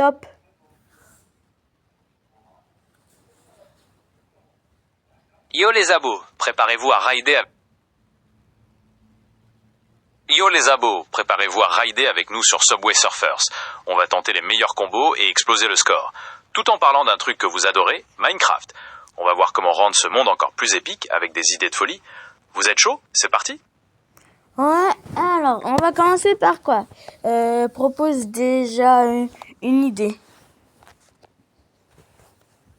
top. Yo les abos, préparez-vous à rider Yo les abos, préparez-vous à rider avec nous sur Subway Surfers. On va tenter les meilleurs combos et exploser le score. Tout en parlant d'un truc que vous adorez, Minecraft. On va voir comment rendre ce monde encore plus épique avec des idées de folie. Vous êtes chaud? C'est parti? Ouais, alors, on va commencer par quoi? Propose déjà une idée.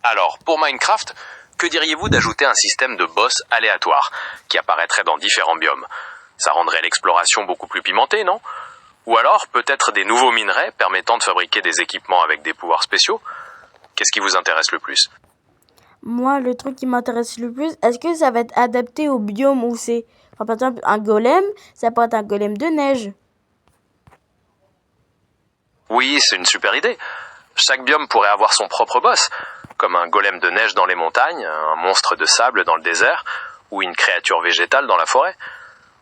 Alors, pour Minecraft, que diriez-vous d'ajouter un système de boss aléatoire qui apparaîtrait dans différents biomes? Ça rendrait l'exploration beaucoup plus pimentée, non? Ou alors, peut-être des nouveaux minerais permettant de fabriquer des équipements avec des pouvoirs spéciaux? Qu'est-ce qui vous intéresse le plus? Moi, le truc qui m'intéresse le plus, est-ce que ça va être adapté au biome où c'est? Enfin, par exemple, un golem, ça peut être un golem de neige. Oui, c'est une super idée. Chaque biome pourrait avoir son propre boss, comme un golem de neige dans les montagnes, un monstre de sable dans le désert, ou une créature végétale dans la forêt.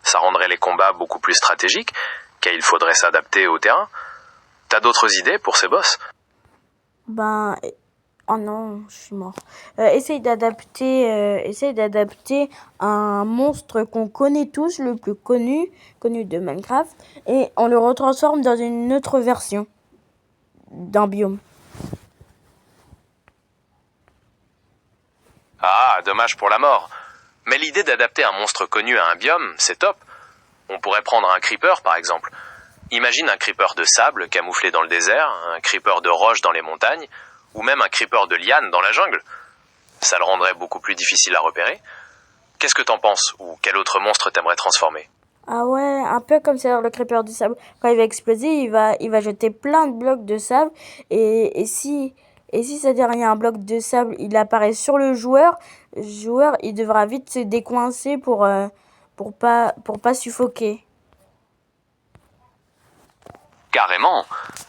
Ça rendrait les combats beaucoup plus stratégiques, car il faudrait s'adapter au terrain. T'as d'autres idées pour ces boss? Ben, oh non, je suis mort. Essaye d'adapter un monstre qu'on connaît tous, le plus connu de Minecraft, et on le retransforme dans une autre version d'un biome. Ah, dommage pour la mort. Mais l'idée d'adapter un monstre connu à un biome, c'est top. On pourrait prendre un creeper, par exemple. Imagine un creeper de sable camouflé dans le désert, un creeper de roche dans les montagnes, ou même un creeper de liane dans la jungle. Ça le rendrait beaucoup plus difficile à repérer. Qu'est-ce que t'en penses? Ou quel autre monstre t'aimerais transformer? Ah ouais, un peu comme c'est le creeper du sable. Quand il va exploser, il va jeter plein de blocs de sable. Et si c'est-à-dire il y a un bloc de sable, il apparaît sur le joueur, il devra vite se décoincer pour pas suffoquer. Carrément.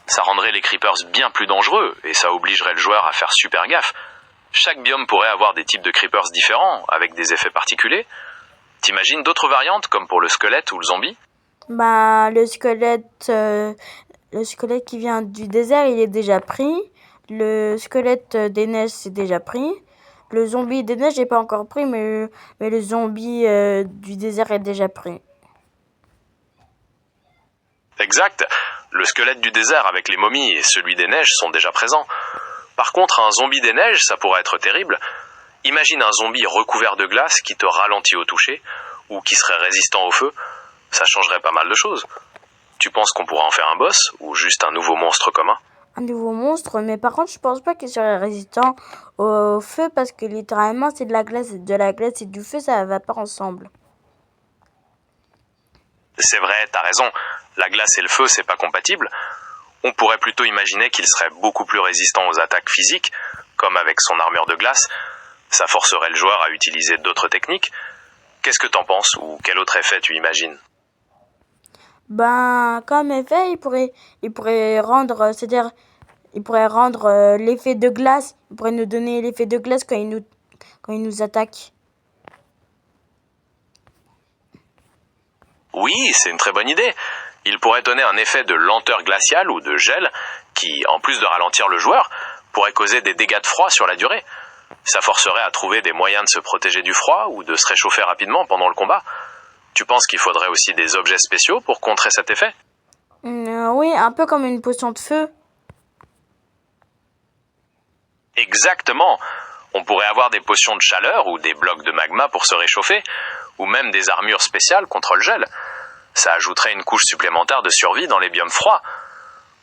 Ça rendrait les creepers bien plus dangereux, et ça obligerait le joueur à faire super gaffe. Chaque biome pourrait avoir des types de creepers différents, avec des effets particuliers. T'imagines d'autres variantes, comme pour le squelette ou le zombie? Bah, le squelette qui vient du désert, il est déjà pris. Le squelette des neiges, c'est déjà pris. Le zombie des neiges n'est pas encore pris, mais le zombie du désert est déjà pris. Exact. Le squelette du désert avec les momies et celui des neiges sont déjà présents. Par contre, un zombie des neiges, ça pourrait être terrible. Imagine un zombie recouvert de glace qui te ralentit au toucher, ou qui serait résistant au feu. Ça changerait pas mal de choses. Tu penses qu'on pourrait en faire un boss, ou juste un nouveau monstre commun? Un nouveau monstre, mais par contre, je pense pas qu'il serait résistant au feu parce que littéralement, c'est de la glace. De la glace et du feu, ça va pas ensemble. C'est vrai, t'as raison. La glace et le feu, c'est pas compatible. On pourrait plutôt imaginer qu'il serait beaucoup plus résistant aux attaques physiques, comme avec son armure de glace. Ça forcerait le joueur à utiliser d'autres techniques. Qu'est-ce que t'en penses, ou quel autre effet tu imagines? Ben, comme effet, il pourrait rendre, c'est-à-dire, il pourrait rendre l'effet de glace. Il pourrait nous donner l'effet de glace quand il nous attaque. Oui, c'est une très bonne idée. Il pourrait donner un effet de lenteur glaciale ou de gel qui, en plus de ralentir le joueur, pourrait causer des dégâts de froid sur la durée. Ça forcerait à trouver des moyens de se protéger du froid ou de se réchauffer rapidement pendant le combat. Tu penses qu'il faudrait aussi des objets spéciaux pour contrer cet effet? Oui, un peu comme une potion de feu. Exactement. On pourrait avoir des potions de chaleur ou des blocs de magma pour se réchauffer, ou même des armures spéciales contre le gel. Ça ajouterait une couche supplémentaire de survie dans les biomes froids.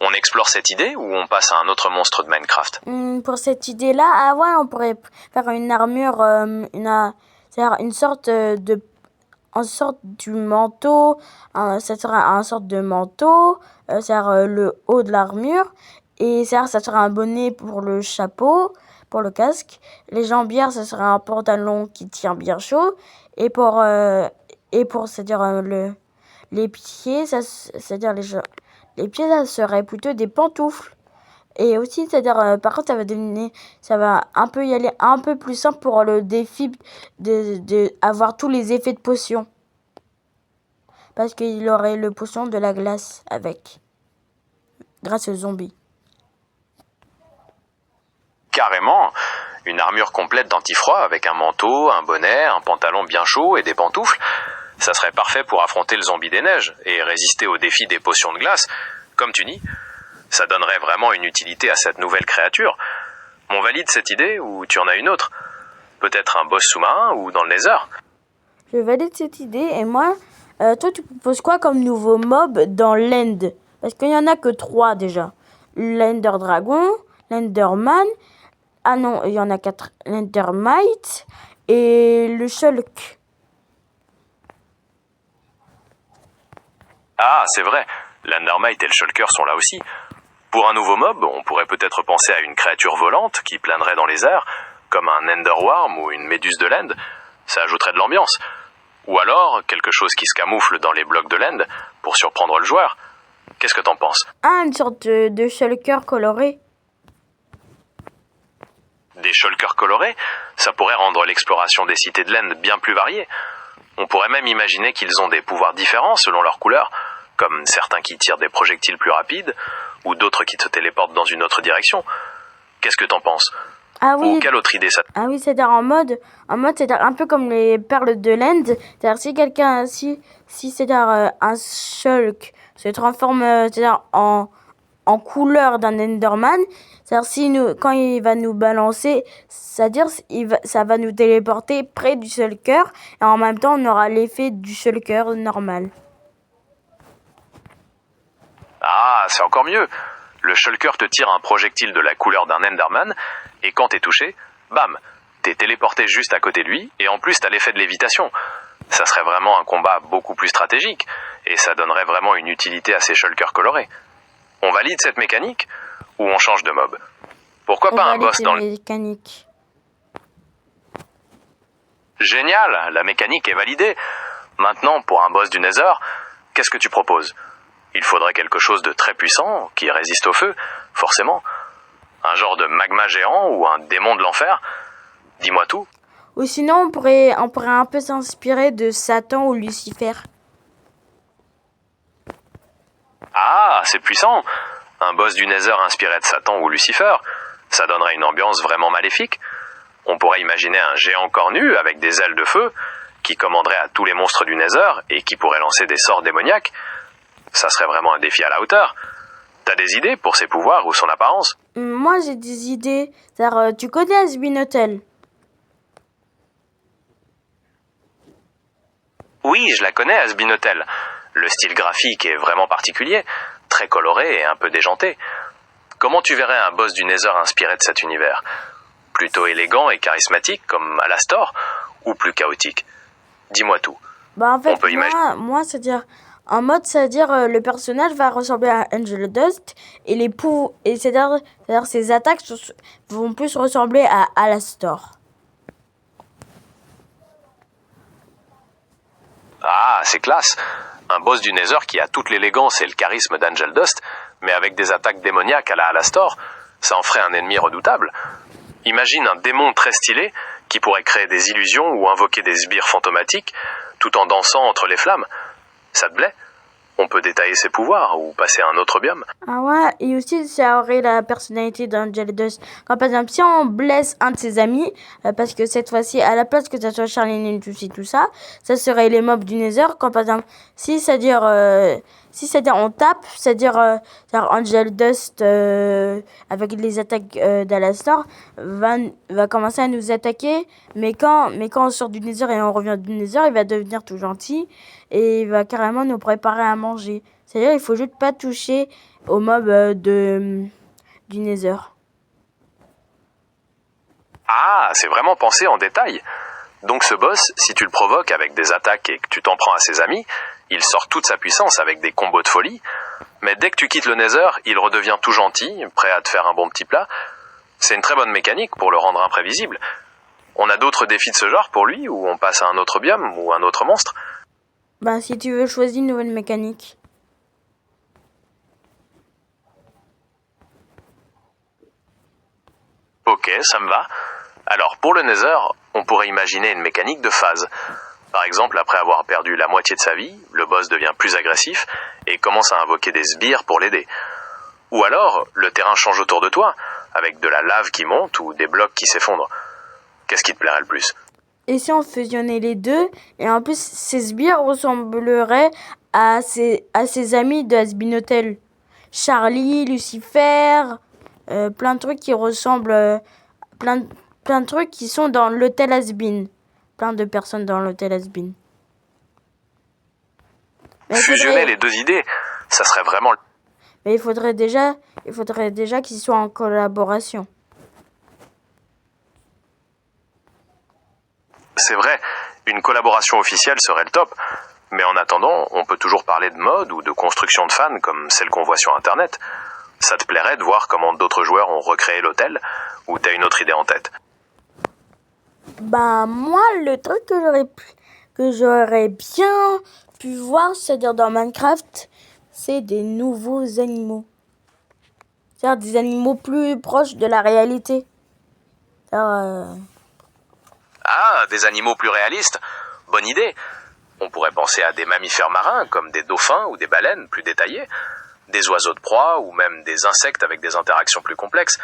On explore cette idée ou on passe à un autre monstre de Minecraft? Pour cette idée-là, ah ouais, on pourrait faire une armure, c'est-à-dire en sorte du manteau, ça serait un sorte de manteau, c'est-à-dire le haut de l'armure, et c'est-à-dire ça serait un bonnet pour le chapeau, pour le casque. Les jambières, ça serait un pantalon qui tient bien chaud, et pour c'est-à-dire les pieds, c'est-à-dire les pieds, ça serait plutôt des pantoufles. Et aussi, c'est-à-dire, par contre, ça va un peu y aller un peu plus simple pour le défi de avoir tous les effets de potion. Parce qu'il aurait le potion de la glace avec, grâce aux zombies. carrément. Une armure complète d'antifroid avec un manteau, un bonnet, un pantalon bien chaud et des pantoufles. Ça serait parfait pour affronter le zombie des neiges et résister au défi des potions de glace. Comme tu dis, ça donnerait vraiment une utilité à cette nouvelle créature. On valide cette idée ou tu en as une autre? Peut-être un boss sous-marin ou dans le Nether? Je valide cette idée et moi, toi tu proposes quoi comme nouveau mob dans l'End? Parce qu'il y en a que 3 déjà. L'Ender Dragon, l'Enderman, ah non, il y en a 4. L'Endermite et le Shulk. Ah, c'est vrai, l'Endermite et le Shulker sont là aussi. Pour un nouveau mob, on pourrait peut-être penser à une créature volante qui planerait dans les airs, comme un Enderworm ou une méduse de l'End. Ça ajouterait de l'ambiance. Ou alors, quelque chose qui se camoufle dans les blocs de l'End pour surprendre le joueur. Qu'est-ce que t'en penses? Ah, une sorte de Shulker coloré. Des Shulkers colorés, ça pourrait rendre l'exploration des cités de l'End bien plus variée. On pourrait même imaginer qu'ils ont des pouvoirs différents selon leur couleur, comme certains qui tirent des projectiles plus rapides, ou d'autres qui se téléportent dans une autre direction. Qu'est-ce que t'en penses? Ah oui. Ou quelle autre idée ça... Ah oui, c'est-à-dire en mode c'est-à-dire un peu comme les perles de l'End. C'est-à-dire si quelqu'un, si c'est-à-dire un Shulk se transforme c'est-à-dire en couleur d'un Enderman, c'est-à-dire si nous, quand il va nous balancer, c'est-à-dire ça va nous téléporter près du Shulker et en même temps on aura l'effet du Shulker normal. Ah, c'est encore mieux. Le Shulker te tire un projectile de la couleur d'un Enderman, et quand t'es touché, bam, t'es téléporté juste à côté de lui, et en plus t'as l'effet de lévitation. Ça serait vraiment un combat beaucoup plus stratégique, et ça donnerait vraiment une utilité à ces Shulkers colorés. On valide cette mécanique, ou on change de mob? Pourquoi pas un boss dans le... mécanique. Génial, la mécanique est validée. Maintenant, pour un boss du Nether, qu'est-ce que tu proposes? Il faudrait quelque chose de très puissant, qui résiste au feu, forcément. Un genre de magma géant ou un démon de l'enfer? Dis-moi tout. Ou sinon, on pourrait un peu s'inspirer de Satan ou Lucifer. Ah, c'est puissant. Un boss du Nether inspiré de Satan ou Lucifer, ça donnerait une ambiance vraiment maléfique. On pourrait imaginer un géant cornu avec des ailes de feu, qui commanderait à tous les monstres du Nether et qui pourrait lancer des sorts démoniaques. Ça serait vraiment un défi à la hauteur. T'as des idées pour ses pouvoirs ou son apparence? Moi, j'ai des idées. C'est-à-dire, tu connais Asbinotel? Oui, je la connais, Asbinotel. Le style graphique est vraiment particulier, très coloré et un peu déjanté. Comment tu verrais un boss du Nether inspiré de cet univers? Plutôt élégant et charismatique comme Alastor, ou plus chaotique? Dis-moi tout. Bah en fait, On peut moi c'est-à-dire en mode, c'est-à-dire le personnage va ressembler à Angel Dust et c'est-à-dire ses attaques vont plus ressembler à Alastor. Ah, c'est classe. Un boss du Nether qui a toute l'élégance et le charisme d'Angel Dust, mais avec des attaques démoniaques à la Alastor, ça en ferait un ennemi redoutable. Imagine un démon très stylé qui pourrait créer des illusions ou invoquer des sbires fantomatiques tout en dansant entre les flammes. Ça te plaît? On peut détailler ses pouvoirs ou passer à un autre biome. Ah ouais, et aussi ça aurait la personnalité d'Angel Dust. Quand par exemple, si on blesse un de ses amis, parce que cette fois-ci, à la place que ça soit Charlie et tout ça, ça serait les mobs du Nether. Quand par exemple, si c'est-à-dire on tape, c'est-à-dire Angel Dust avec les attaques d'Alastor va commencer à nous attaquer, mais quand on sort du Nether et on revient du Nether, il va devenir tout gentil et il va carrément nous préparer à manger. C'est-à-dire il faut juste pas toucher aux mobs du Nether. Ah, c'est vraiment pensé en détail. Donc ce boss, si tu le provoques avec des attaques et que tu t'en prends à ses amis, il sort toute sa puissance avec des combos de folie. Mais dès que tu quittes le Nether, il redevient tout gentil, prêt à te faire un bon petit plat. C'est une très bonne mécanique pour le rendre imprévisible. On a d'autres défis de ce genre pour lui, ou on passe à un autre biome ou un autre monstre? Bah si tu veux choisir une nouvelle mécanique. Ok, ça me va. Alors, pour le Nether, on pourrait imaginer une mécanique de phase. Par exemple, après avoir perdu la moitié de sa vie, le boss devient plus agressif et commence à invoquer des sbires pour l'aider. Ou alors, le terrain change autour de toi, avec de la lave qui monte ou des blocs qui s'effondrent. Qu'est-ce qui te plairait le plus? Et si on fusionnait les deux, et en plus, ces sbires ressembleraient à ses amis de Has-Been Hotel. Charlie, Lucifer, plein de trucs qui ressemblent, plein de trucs qui sont dans l'hôtel Has-Been. Plein de personnes dans l'hôtel Has-Been. Fusionner les deux idées, ça serait vraiment... Mais il faudrait déjà qu'ils soient en collaboration. C'est vrai, une collaboration officielle serait le top. Mais en attendant, on peut toujours parler de mode ou de construction de fans comme celle qu'on voit sur Internet. Ça te plairait de voir comment d'autres joueurs ont recréé l'hôtel, ou t'as une autre idée en tête? Ben moi, le truc que j'aurais bien pu voir, c'est-à-dire dans Minecraft, c'est des nouveaux animaux. C'est-à-dire des animaux plus proches de la réalité. Ah, des animaux plus réalistes? Bonne idée. On pourrait penser à des mammifères marins, comme des dauphins ou des baleines plus détaillés, des oiseaux de proie ou même des insectes avec des interactions plus complexes.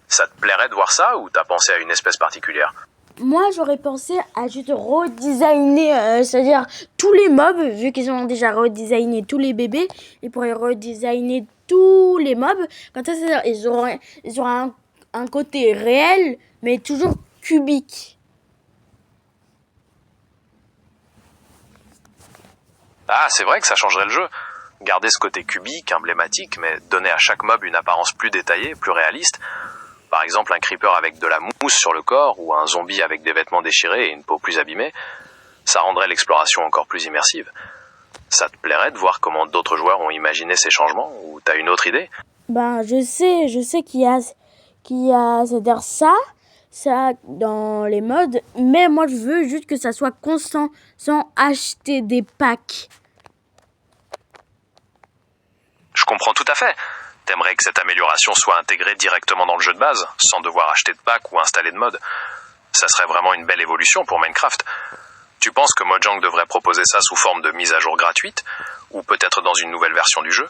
Ça te plairait de voir ça ou t'as pensé à une espèce particulière? Moi, j'aurais pensé à juste redesigner, c'est-à-dire tous les mobs, vu qu'ils ont déjà redesigné tous les bébés, ils pourraient redesigner tous les mobs. Comme ça, c'est-à-dire ils auront un côté réel, mais toujours cubique. Ah, c'est vrai que ça changerait le jeu. Garder ce côté cubique, emblématique, mais donner à chaque mob une apparence plus détaillée, plus réaliste. Par exemple, un creeper avec de la mousse sur le corps ou un zombie avec des vêtements déchirés et une peau plus abîmée, ça rendrait l'exploration encore plus immersive. Ça te plairait de voir comment d'autres joueurs ont imaginé ces changements ou t'as une autre idée? Ben, je sais qu'il y a, c'est-à-dire ça dans les modes, mais moi je veux juste que ça soit constant, sans acheter des packs. Je comprends tout à fait. T'aimerais que cette amélioration soit intégrée directement dans le jeu de base, sans devoir acheter de pack ou installer de mod. Ça serait vraiment une belle évolution pour Minecraft. Tu penses que Mojang devrait proposer ça sous forme de mise à jour gratuite, ou peut-être dans une nouvelle version du jeu?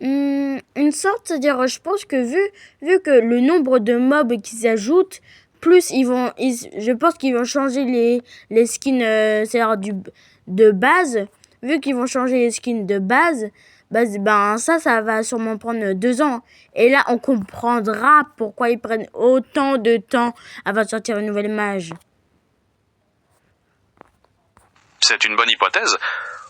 Une sorte, c'est-à-dire je pense que vu que le nombre de mobs qui s'ajoutent, plus je pense qu'ils vont changer les skins, c'est-à-dire de base. Vu qu'ils vont changer les skins de base, ben ça va sûrement prendre 2 ans. Et là, on comprendra pourquoi ils prennent autant de temps avant de sortir une nouvelle mage. C'est une bonne hypothèse.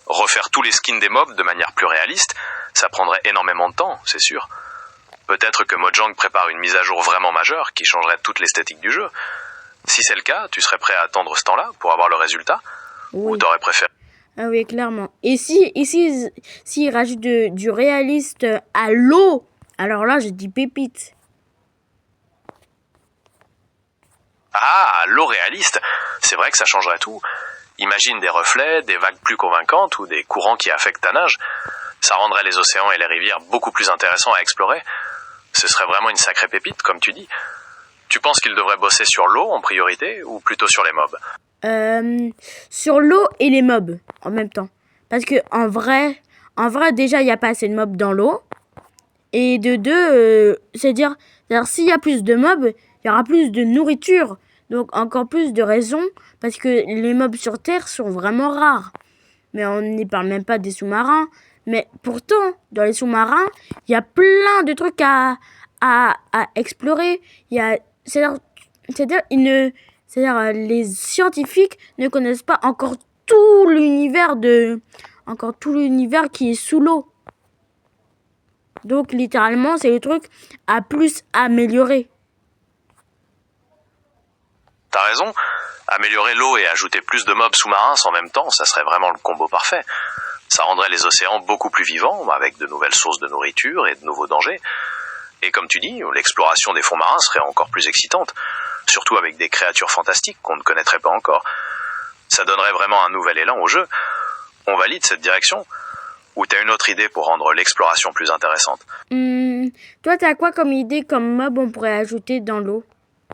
Refaire tous les skins des mobs de manière plus réaliste, ça prendrait énormément de temps, c'est sûr. Peut-être que Mojang prépare une mise à jour vraiment majeure qui changerait toute l'esthétique du jeu. Si c'est le cas, tu serais prêt à attendre ce temps-là pour avoir le résultat? Oui. Ou t'aurais préféré... Ah oui, clairement. Et s'ils rajoutent du réaliste à l'eau, alors là, je dis pépite. Ah, l'eau réaliste, c'est vrai que ça changerait tout. Imagine des reflets, des vagues plus convaincantes ou des courants qui affectent ta nage. Ça rendrait les océans et les rivières beaucoup plus intéressants à explorer. Ce serait vraiment une sacrée pépite, comme tu dis. Tu penses qu'ils devraient bosser sur l'eau en priorité ou plutôt sur les mobs? Sur l'eau et les mobs en même temps. Parce que en vrai déjà, il n'y a pas assez de mobs dans l'eau. Et de deux, c'est-à-dire s'il y a plus de mobs, il y aura plus de nourriture. Donc encore plus de raisons, parce que les mobs sur Terre sont vraiment rares. Mais on n'y parle même pas des sous-marins. Mais pourtant, dans les sous-marins, il y a plein de trucs à explorer. C'est-à-dire les scientifiques ne connaissent pas encore tout l'univers qui est sous l'eau. Donc littéralement, c'est le truc à plus améliorer. T'as raison. Améliorer l'eau et ajouter plus de mobs sous-marins en même temps, ça serait vraiment le combo parfait. Ça rendrait les océans beaucoup plus vivants, avec de nouvelles sources de nourriture et de nouveaux dangers. Et comme tu dis, l'exploration des fonds marins serait encore plus excitante, surtout avec des créatures fantastiques qu'on ne connaîtrait pas encore. Ça donnerait vraiment un nouvel élan au jeu. On valide cette direction? Ou t'as une autre idée pour rendre l'exploration plus intéressante? Toi, t'as quoi comme idée comme mob on pourrait ajouter dans l'eau?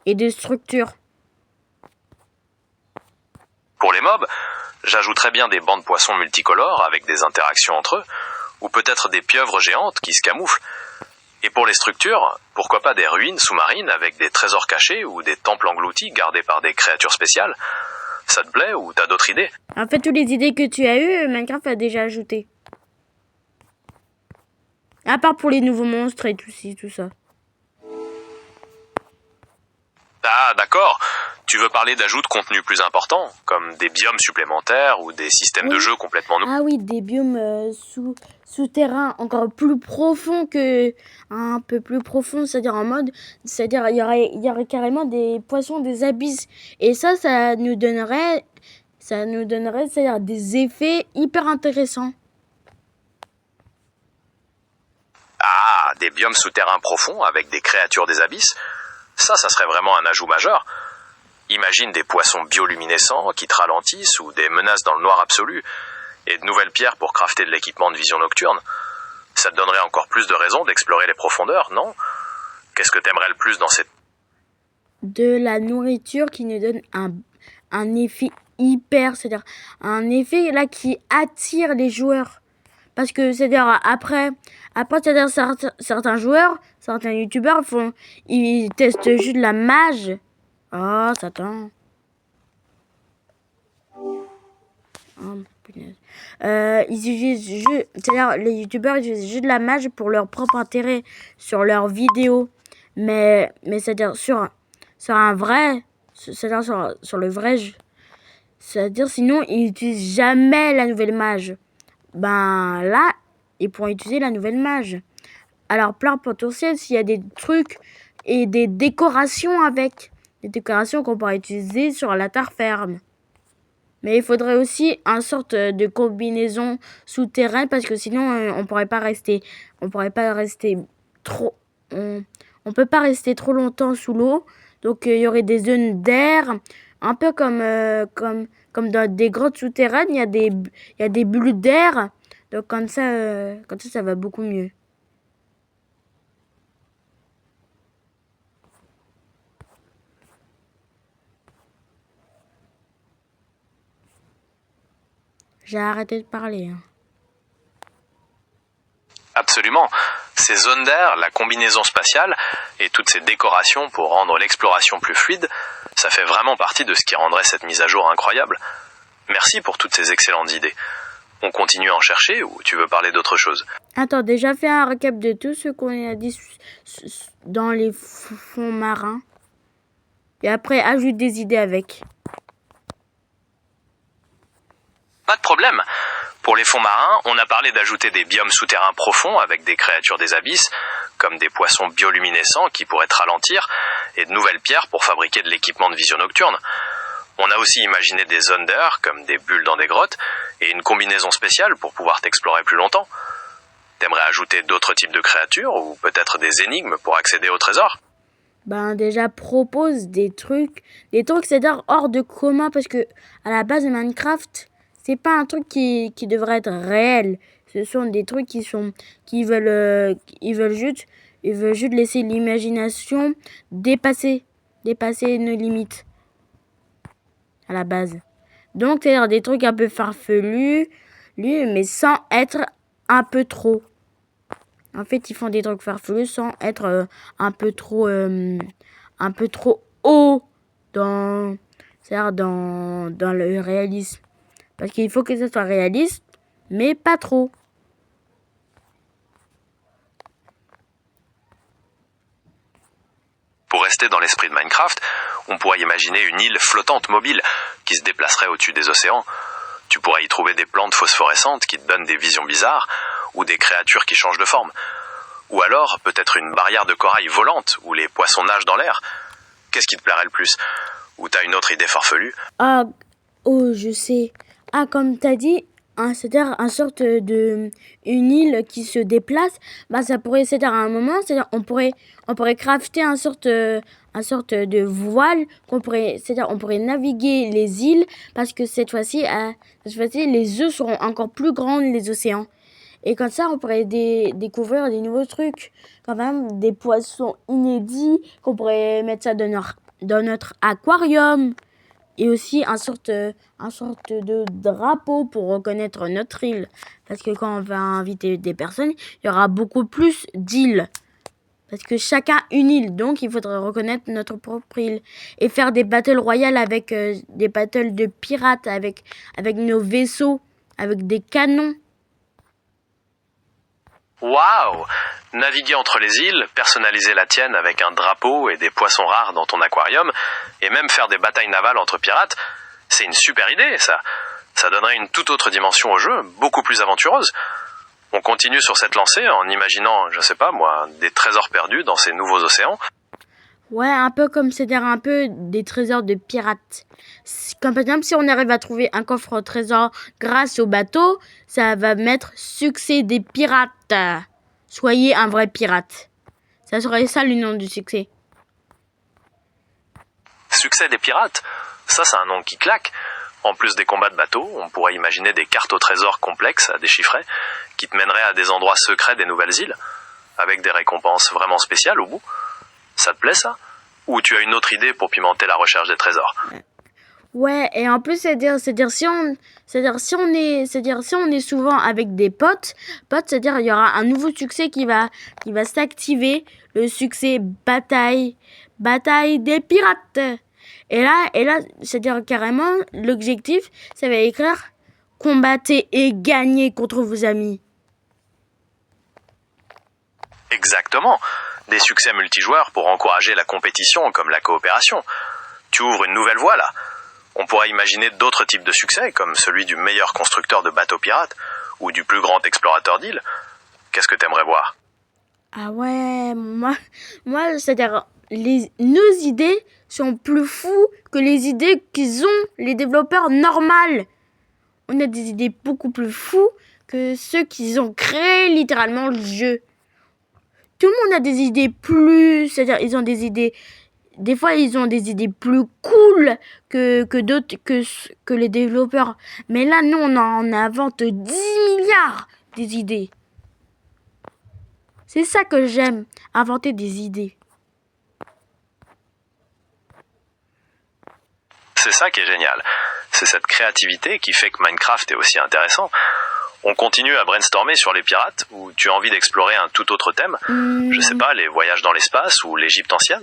Et des structures? Pour les mobs, j'ajouterais bien des bancs de poissons multicolores avec des interactions entre eux, ou peut-être des pieuvres géantes qui se camouflent. Et pour les structures, pourquoi pas des ruines sous-marines avec des trésors cachés ou des temples engloutis gardés par des créatures spéciales? Ça te plaît ou t'as d'autres idées? En fait, toutes les idées que tu as eues, Minecraft a déjà ajouté. À part pour les nouveaux monstres et tout ça. Ah, d'accord. Tu veux parler d'ajouts de contenu plus importants, comme des biomes supplémentaires ou des systèmes de jeu complètement nouveaux? Ah oui, des biomes souterrains encore plus profonds un peu plus profonds, c'est-à-dire il y aurait carrément des poissons des abysses. Et ça nous donnerait, c'est-à-dire des effets hyper intéressants. Ah, des biomes souterrains profonds avec des créatures des abysses? Ça serait vraiment un ajout majeur. Imagine des poissons bioluminescents qui te ralentissent ou des menaces dans le noir absolu et de nouvelles pierres pour crafter de l'équipement de vision nocturne. Ça te donnerait encore plus de raisons d'explorer les profondeurs, non? Qu'est-ce que t'aimerais le plus dans cette... De la nourriture qui nous donne un effet hyper, c'est-à-dire un effet là qui attire les joueurs. Parce que c'est-à-dire après c'est-à-dire certains joueurs, certains youtubeurs ils testent juste de la mage. Oh, Satan. Oh, punaise. C'est-à-dire les youtubeurs utilisent juste de la mage pour leur propre intérêt sur leurs vidéos. Mais c'est-à-dire sur un vrai, c'est-à-dire sur le vrai jeu. C'est-à-dire sinon ils n'utilisent jamais la nouvelle mage. Ben là, ils pourront utiliser la nouvelle mage. Alors plein potentiel s'il y a des trucs et des décorations avec. Des décorations qu'on pourra utiliser sur la terre ferme. Mais il faudrait aussi une sorte de combinaison souterraine parce que sinon on pourrait pas rester trop on peut pas rester trop longtemps sous l'eau. Donc il y aurait des zones d'air un peu comme dans des grottes souterraines, il y a des bulles d'air. Donc comme ça va beaucoup mieux. J'ai arrêté de parler. Absolument. Ces zones d'air, la combinaison spatiale et toutes ces décorations pour rendre l'exploration plus fluide, ça fait vraiment partie de ce qui rendrait cette mise à jour incroyable. Merci pour toutes ces excellentes idées. On continue à en chercher ou tu veux parler d'autre chose? Attends, déjà fait un récap de tout ce qu'on a dit dans les fonds marins. Et après, ajoute des idées avec. Pas de problème. Pour les fonds marins, on a parlé d'ajouter des biomes souterrains profonds avec des créatures des abysses, comme des poissons bioluminescents qui pourraient te ralentir, et de nouvelles pierres pour fabriquer de l'équipement de vision nocturne. On a aussi imaginé des zones d'air, comme des bulles dans des grottes, et une combinaison spéciale pour pouvoir t'explorer plus longtemps. T'aimerais ajouter d'autres types de créatures, ou peut-être des énigmes pour accéder au trésor? Ben déjà propose des trucs c'est-à-dire hors de commun parce que à la base de Minecraft, c'est pas un truc qui devrait être réel. Ce sont des trucs qui veulent juste laisser l'imagination dépasser nos limites à la base. Donc c'est-à-dire des trucs un peu farfelus, mais sans être un peu trop. En fait, ils font des trucs farfelus sans être un peu trop haut c'est-à-dire dans le réalisme. Parce qu'il faut que ça soit réaliste, mais pas trop. Pour rester dans l'esprit de Minecraft, on pourrait imaginer une île flottante mobile qui se déplacerait au-dessus des océans. Tu pourrais y trouver des plantes phosphorescentes qui te donnent des visions bizarres, ou des créatures qui changent de forme. Ou alors, peut-être une barrière de corail volante, où les poissons nagent dans l'air. Qu'est-ce qui te plairait le plus? Ou t'as une autre idée farfelue? Ah, oh, je sais. Ah, comme t'as dit, c'est-à-dire une sorte une île qui se déplace, bah ça pourrait, c'est-à-dire à un moment, c'est-à-dire on pourrait crafter une sorte de voile c'est-à-dire on pourrait naviguer les îles parce que cette fois-ci les œufs seront encore plus grands les océans. Et comme ça, on pourrait découvrir des nouveaux trucs, quand même des poissons inédits qu'on pourrait mettre ça dans notre aquarium. Et aussi un sorte de drapeau pour reconnaître notre île. Parce que quand on va inviter des personnes, il y aura beaucoup plus d'îles. Parce que chacun une île, donc il faudrait reconnaître notre propre île. Et faire des battles royales avec des battles de pirates, avec nos vaisseaux, avec des canons. Waouh! Naviguer entre les îles, personnaliser la tienne avec un drapeau et des poissons rares dans ton aquarium, et même faire des batailles navales entre pirates, c'est une super idée, ça. Ça donnerait une toute autre dimension au jeu, beaucoup plus aventureuse. On continue sur cette lancée en imaginant, je sais pas moi, des trésors perdus dans ces nouveaux océans. Ouais, un peu comme c'est-à-dire un peu des trésors de pirates. Comme par exemple, si on arrive à trouver un coffre au trésor grâce au bateau, ça va mettre succès des pirates. Soyez un vrai pirate. Ça serait ça le nom du succès. Succès des pirates? Ça, c'est un nom qui claque. En plus des combats de bateaux, on pourrait imaginer des cartes au trésor complexes à déchiffrer, qui te mèneraient à des endroits secrets des nouvelles îles, avec des récompenses vraiment spéciales au bout. Ça te plaît, ça? Ou tu as une autre idée pour pimenter la recherche des trésors? Ouais, et en plus, c'est-à-dire si on est souvent avec des potes, c'est-à-dire il y aura un nouveau succès qui va s'activer, le succès bataille des pirates. Et là, c'est-à-dire carrément l'objectif, ça va écrire combattez et gagnez contre vos amis. Exactement. Des succès multijoueurs pour encourager la compétition comme la coopération. Tu ouvres une nouvelle voie là. On pourrait imaginer d'autres types de succès, comme celui du meilleur constructeur de bateaux pirates, ou du plus grand explorateur d'îles. Qu'est-ce que t'aimerais voir? Ah ouais, moi c'est-à-dire nos idées sont plus fous que les idées qu'ils ont les développeurs normaux. On a des idées beaucoup plus fous que ceux qui ont créé littéralement le jeu. Tout le monde a des idées plus, c'est-à-dire ils ont des idées, des fois ils ont des idées plus cool que d'autres, que les développeurs. Mais là, nous, on en invente 10 milliards des idées. C'est ça que j'aime, inventer des idées. C'est ça qui est génial. C'est cette créativité qui fait que Minecraft est aussi intéressant. On continue à brainstormer sur les pirates, ou tu as envie d'explorer un tout autre thème? Je sais pas, les voyages dans l'espace ou l'Égypte ancienne?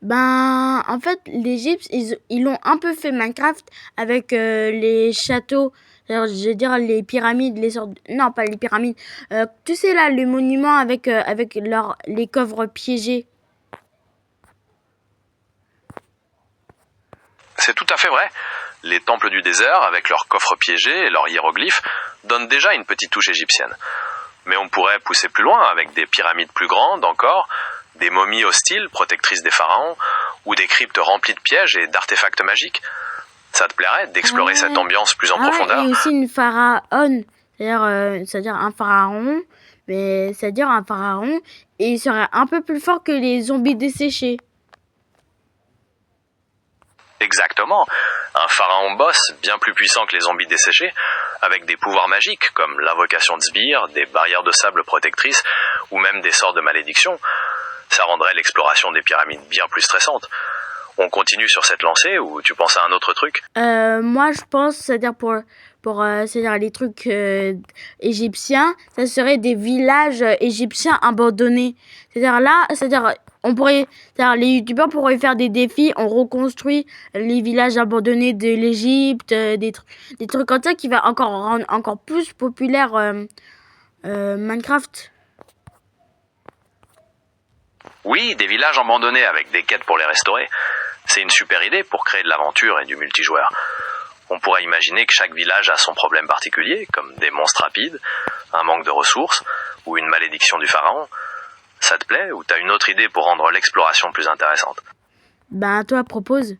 Ben, en fait, l'Égypte, ils l'ont un peu fait Minecraft avec les châteaux. Alors, je veux dire les pyramides, les sortes. Non, pas les pyramides. Tu sais là, les monuments avec les coffres piégés. C'est tout à fait vrai. Les temples du désert, avec leurs coffres piégés et leurs hiéroglyphes, donnent déjà une petite touche égyptienne. Mais on pourrait pousser plus loin avec des pyramides plus grandes encore, des momies hostiles protectrices des pharaons, ou des cryptes remplies de pièges et d'artefacts magiques. Ça te plairait d'explorer cette ambiance plus en profondeur? Et aussi une pharaon, c'est-à-dire un pharaon, mais c'est-à-dire un pharaon, et il serait un peu plus fort que les zombies desséchés. Exactement. Un pharaon boss bien plus puissant que les zombies desséchés, avec des pouvoirs magiques comme l'invocation de sbires, des barrières de sable protectrices, ou même des sorts de malédiction. Ça rendrait l'exploration des pyramides bien plus stressante. On continue sur cette lancée ou tu penses à un autre truc? Moi, je pense, c'est-à-dire pour c'est-à-dire les trucs égyptiens, ça serait des villages égyptiens abandonnés. C'est-à-dire les youtubeurs pourraient faire des défis, on reconstruit les villages abandonnés de l'Égypte, des trucs comme ça qui va encore rendre encore plus populaire Minecraft. Oui, des villages abandonnés avec des quêtes pour les restaurer. C'est une super idée pour créer de l'aventure et du multijoueur. On pourrait imaginer que chaque village a son problème particulier, comme des monstres rapides, un manque de ressources, ou une malédiction du pharaon. Ça te plaît ou t'as une autre idée pour rendre l'exploration plus intéressante? Ben, toi, propose.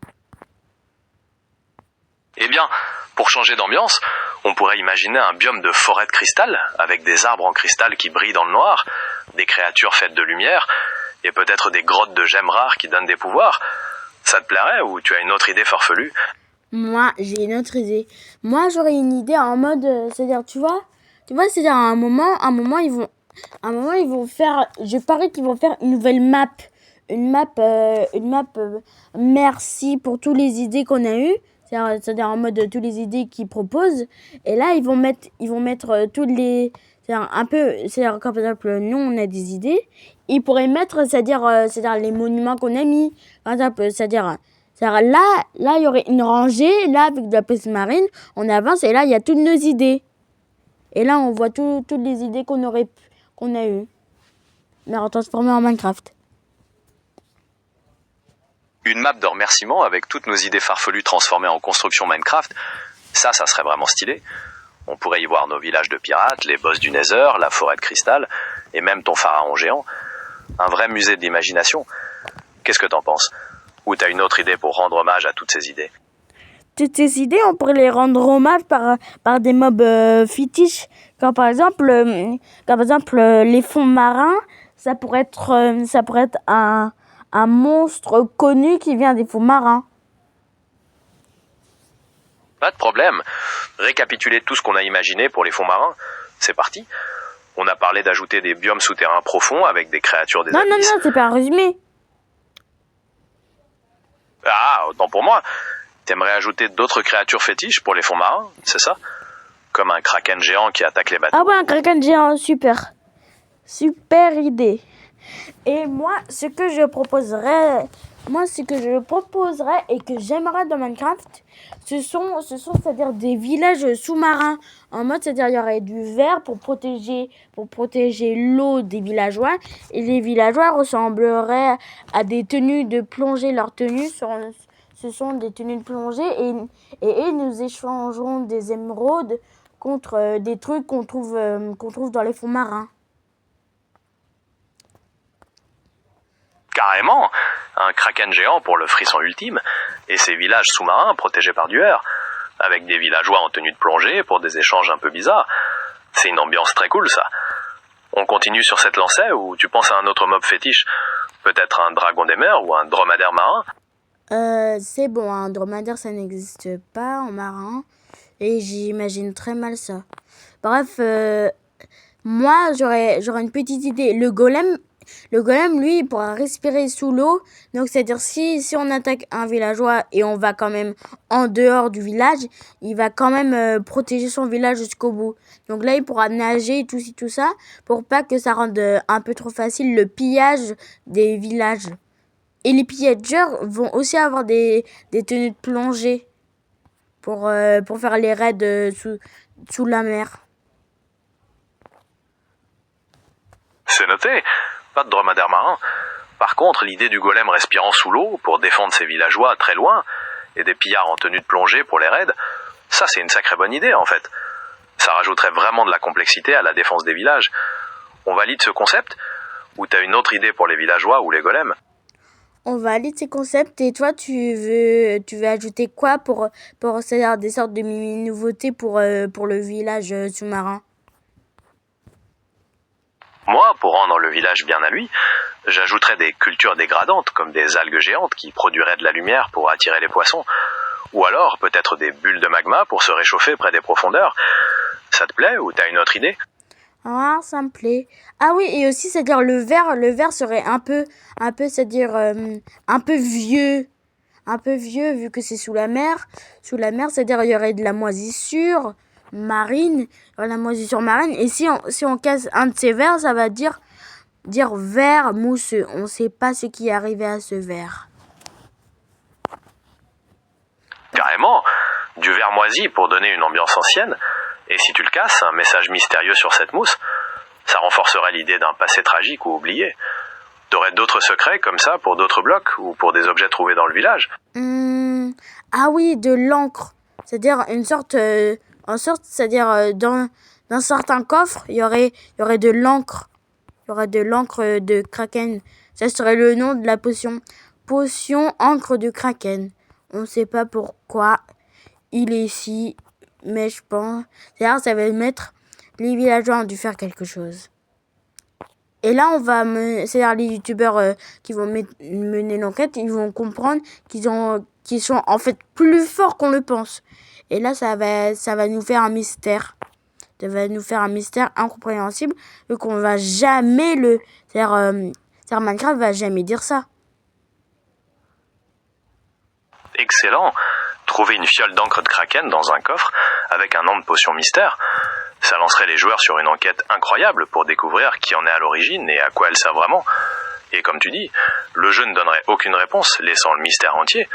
Eh bien, pour changer d'ambiance, on pourrait imaginer un biome de forêt de cristal, avec des arbres en cristal qui brillent dans le noir, des créatures faites de lumière, et peut-être des grottes de gemmes rares qui donnent des pouvoirs. Ça te plairait ou tu as une autre idée farfelue? Moi, j'ai une autre idée. Moi, j'aurais une idée en mode, c'est-à-dire, tu vois, c'est-à-dire à un moment, ils vont faire, je parie qu'ils vont faire une nouvelle map, merci pour toutes les idées qu'on a eues, c'est-à-dire en mode toutes les idées qu'ils proposent. Et là, ils vont mettre toutes les, c'est-à-dire un peu, c'est-à-dire quand par exemple nous on a des idées, ils pourraient mettre, c'est-à-dire les monuments qu'on a mis, par exemple, c'est-à-dire là il y aurait une rangée, là avec de la police marine, on avance et là il y a toutes nos idées, et là on voit toutes les idées qu'on a eues, mais transformées en Minecraft. Une map de remerciements avec toutes nos idées farfelues transformées en construction Minecraft, ça serait vraiment stylé. On pourrait y voir nos villages de pirates, les boss du Nether, la forêt de cristal, et même ton pharaon géant. Un vrai musée de l'imagination. Qu'est-ce que t'en penses? Ou t'as une autre idée pour rendre hommage à toutes ces idées? Toutes ces idées, on pourrait les rendre hommage par des mobs fétiches, comme par exemple, les fonds marins, ça pourrait être un monstre connu qui vient des fonds marins. Pas de problème. Récapituler tout ce qu'on a imaginé pour les fonds marins, c'est parti. On a parlé d'ajouter des biomes souterrains profonds avec des créatures des abysses. Non, c'est pas un résumé. Ah, autant pour moi. T'aimerais ajouter d'autres créatures fétiches pour les fonds marins, c'est ça? Comme un kraken géant qui attaque les bateaux. Ah ouais, un kraken géant, super. Super idée. Et moi, ce que je proposerais et que j'aimerais dans Minecraft, ce sont c'est-à-dire des villages sous-marins. En mode, c'est-à-dire il y aurait du verre pour protéger l'eau des villageois. Et les villageois ressembleraient à des tenues de plongée. Leurs tenues ce sont des tenues de plongée. Et nous échangerons des émeraudes contre des trucs qu'on trouve dans les fonds marins. Carrément, un kraken géant pour le frisson ultime, et ces villages sous-marins protégés par du air, avec des villageois en tenue de plongée pour des échanges un peu bizarres. C'est une ambiance très cool, ça. On continue sur cette lancée ou tu penses à un autre mob fétiche? Peut-être un dragon des mers ou un dromadaire marin? C'est bon, un dromadaire ça n'existe pas en marin, et j'imagine très mal ça. Bref, moi j'aurais une petite idée. Le golem, lui, il pourra respirer sous l'eau. Donc, c'est-à-dire, si on attaque un villageois et on va quand même en dehors du village, il va quand même protéger son village jusqu'au bout. Donc là, il pourra nager et tout ça, pour pas que ça rende un peu trop facile le pillage des villages. Et les pillageurs vont aussi avoir des tenues de plongée pour faire les raids sous la mer. C'est noté. Pas de dromadaire marin. Par contre, l'idée du golem respirant sous l'eau pour défendre ses villageois très loin, et des pillards en tenue de plongée pour les raids, ça c'est une sacrée bonne idée en fait. Ça rajouterait vraiment de la complexité à la défense des villages. On valide ce concept? Ou t'as une autre idée pour les villageois ou les golems? On valide ces concepts, et toi tu veux ajouter quoi pour c'est-à-dire des sortes de nouveautés pour le village sous-marin? Moi, pour rendre le village bien à lui, j'ajouterais des cultures dégradantes, comme des algues géantes qui produiraient de la lumière pour attirer les poissons. Ou alors, peut-être des bulles de magma pour se réchauffer près des profondeurs. Ça te plaît ou t'as une autre idée? Ah, ça me plaît. Ah oui, et aussi, c'est-à-dire le verre serait un peu, c'est-à-dire un peu vieux. Un peu vieux, vu que c'est sous la mer. Sous la mer, c'est-à-dire il y aurait de la moisissure marine. Et si on casse un de ces verres, ça va dire verre mousseux. On ne sait pas ce qui est arrivé à ce verre. Carrément, du verre moisi pour donner une ambiance ancienne. Et si tu le casses, un message mystérieux sur cette mousse, ça renforcerait l'idée d'un passé tragique ou oublié. T'aurais d'autres secrets comme ça pour d'autres blocs ou pour des objets trouvés dans le village? Ah oui, de l'encre. C'est-à-dire c'est-à-dire dans certains coffres, il y aurait de l'encre. Il y aurait de l'encre de kraken. Ça serait le nom de la potion. Potion encre de kraken. On ne sait pas pourquoi il est ici, mais je pense. C'est-à-dire, ça va mettre. Les villageois ont dû faire quelque chose. Et là, c'est-à-dire les youtubeurs qui vont mener l'enquête, ils vont comprendre qu'ils sont en fait plus forts qu'on le pense. Et là, ça va nous faire un mystère. Ça va nous faire un mystère incompréhensible, vu qu'on va jamais c'est-à-dire Minecraft va jamais dire ça. Excellent. Trouver une fiole d'encre de kraken dans un coffre avec un nom de potion mystère. Ça lancerait les joueurs sur une enquête incroyable pour découvrir qui en est à l'origine et à quoi elle sert vraiment. Et comme tu dis, le jeu ne donnerait aucune réponse, laissant le mystère entier.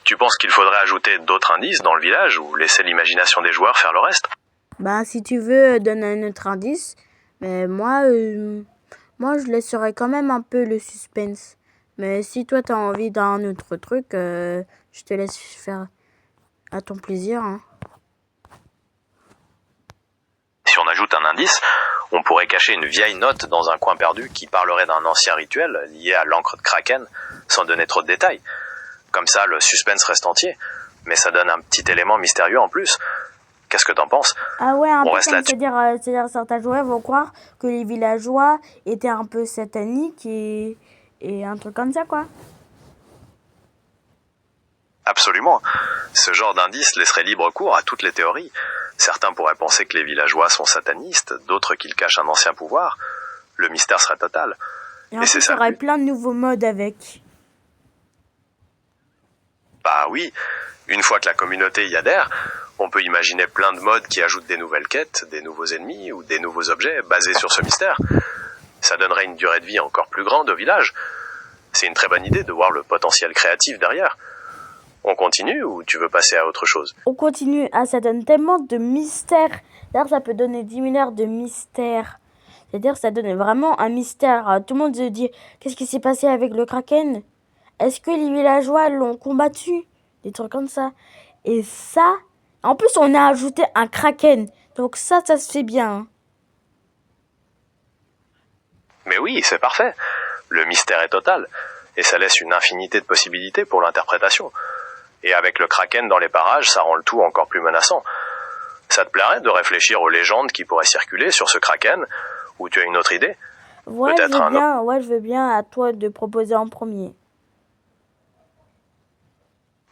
Tu penses qu'il faudrait ajouter d'autres indices dans le village ou laisser l'imagination des joueurs faire le reste? Ben, si tu veux, donne un autre indice. Mais moi, je laisserai quand même un peu le suspense. Mais si toi, t'as envie d'un autre truc, je te laisse faire à ton plaisir. Hein. Si on ajoute un indice, on pourrait cacher une vieille note dans un coin perdu qui parlerait d'un ancien rituel lié à l'encre de Kraken, sans donner trop de détails. Comme ça, le suspense reste entier, mais ça donne un petit élément mystérieux en plus. Qu'est-ce que t'en penses? Ah ouais, un On peu reste comme, là-dessus. c'est-à-dire certains joueurs vont croire que les villageois étaient un peu sataniques et un truc comme ça, quoi. Absolument. Ce genre d'indice laisserait libre cours à toutes les théories. Certains pourraient penser que les villageois sont satanistes, d'autres qu'ils cachent un ancien pouvoir. Le mystère serait total. Et en Et c'est plus, il y ça le aurait but. plein de nouveaux modes avec. Bah oui, une fois que la communauté y adhère, on peut imaginer plein de modes qui ajoutent des nouvelles quêtes, des nouveaux ennemis ou des nouveaux objets basés sur ce mystère. Ça donnerait une durée de vie encore plus grande au village. C'est une très bonne idée de voir le potentiel créatif derrière. On continue ou tu veux passer à autre chose? On continue. Ah, ça donne tellement de mystère. D'ailleurs, ça peut donner 10 000 heures de mystère. C'est-à-dire, ça donne vraiment un mystère. Tout le monde se dit, qu'est-ce qui s'est passé avec le Kraken? Est-ce que les villageois l'ont combattu? Des trucs comme ça. Et ça, en plus, on a ajouté un Kraken. Donc ça se fait bien. Hein. Mais oui, c'est parfait. Le mystère est total. Et ça laisse une infinité de possibilités pour l'interprétation. Et avec le Kraken dans les parages, ça rend le tout encore plus menaçant. Ça te plairait de réfléchir aux légendes qui pourraient circuler sur ce Kraken? Ou tu as une autre idée? Ouais, Peut-être un autre. ouais, je veux bien à toi de proposer en premier.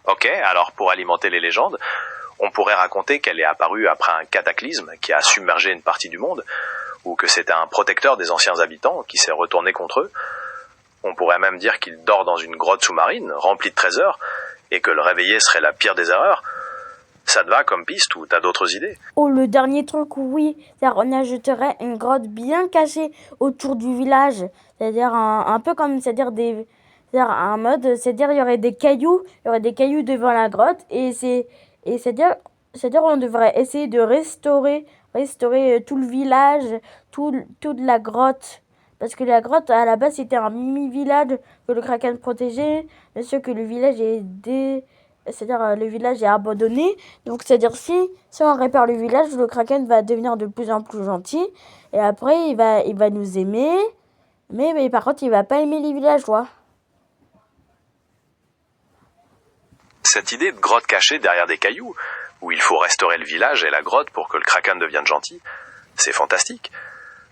Ok, alors pour alimenter les légendes, on pourrait raconter qu'elle est apparue après un cataclysme qui a submergé une partie du monde, ou que c'était un protecteur des anciens habitants qui s'est retourné contre eux. On pourrait même dire qu'il dort dans une grotte sous-marine remplie de trésors, et que le réveiller serait la pire des erreurs. Ça te va comme piste ou t'as d'autres idées? Oh, le dernier truc, oui. C'est-à-dire, on ajouterait une grotte bien cachée autour du village. C'est-à-dire, un peu comme, c'est-à-dire, un mode, c'est-à-dire, il y aurait des cailloux devant la grotte. C'est-à-dire, on devrait essayer de restaurer tout le village, toute la grotte. Parce que la grotte, à la base, c'était un mini-village que le Kraken protégeait. Bien sûr que le village c'est-à-dire le village est abandonné. Donc c'est-à-dire si on répare le village, le Kraken va devenir de plus en plus gentil. Et après, il va nous aimer. Mais par contre, il va pas aimer les villageois. Cette idée de grotte cachée derrière des cailloux, où il faut restaurer le village et la grotte pour que le Kraken devienne gentil, c'est fantastique.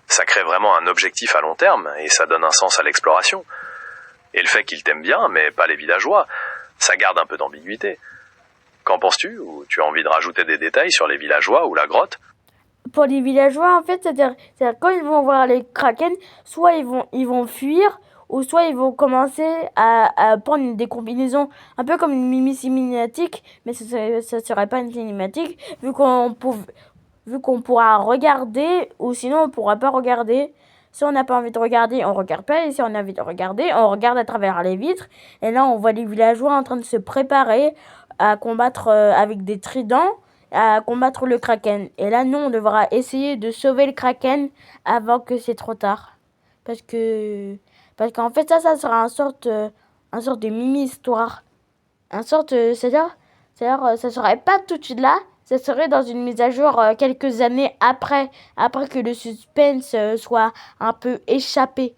Ça crée vraiment un objectif à long terme et ça donne un sens à l'exploration. Et le fait qu'il t'aime bien, mais pas les villageois, ça garde un peu d'ambiguïté. Qu'en penses-tu? Ou tu as envie de rajouter des détails sur les villageois ou la grotte? Pour les villageois, en fait, c'est-à-dire quand ils vont voir les Kraken, soit ils vont fuir, ou soit ils vont commencer à prendre des combinaisons, un peu comme une mimi cinématique, mais ça serait pas une cinématique, vu qu'on pourra regarder, ou sinon on pourra pas regarder. Si on n'a pas envie de regarder, on regarde pas. Et si on a envie de regarder, on regarde à travers les vitres. Et là, on voit les villageois en train de se préparer à combattre avec des tridents, à combattre le Kraken. Et là, nous, on devra essayer de sauver le Kraken avant que c'est trop tard. Parce qu'en fait, ça sera un sorte de mini-histoire. C'est-à-dire, ça serait pas tout de suite là. Ça serait dans une mise à jour quelques années après que le suspense soit un peu échappé.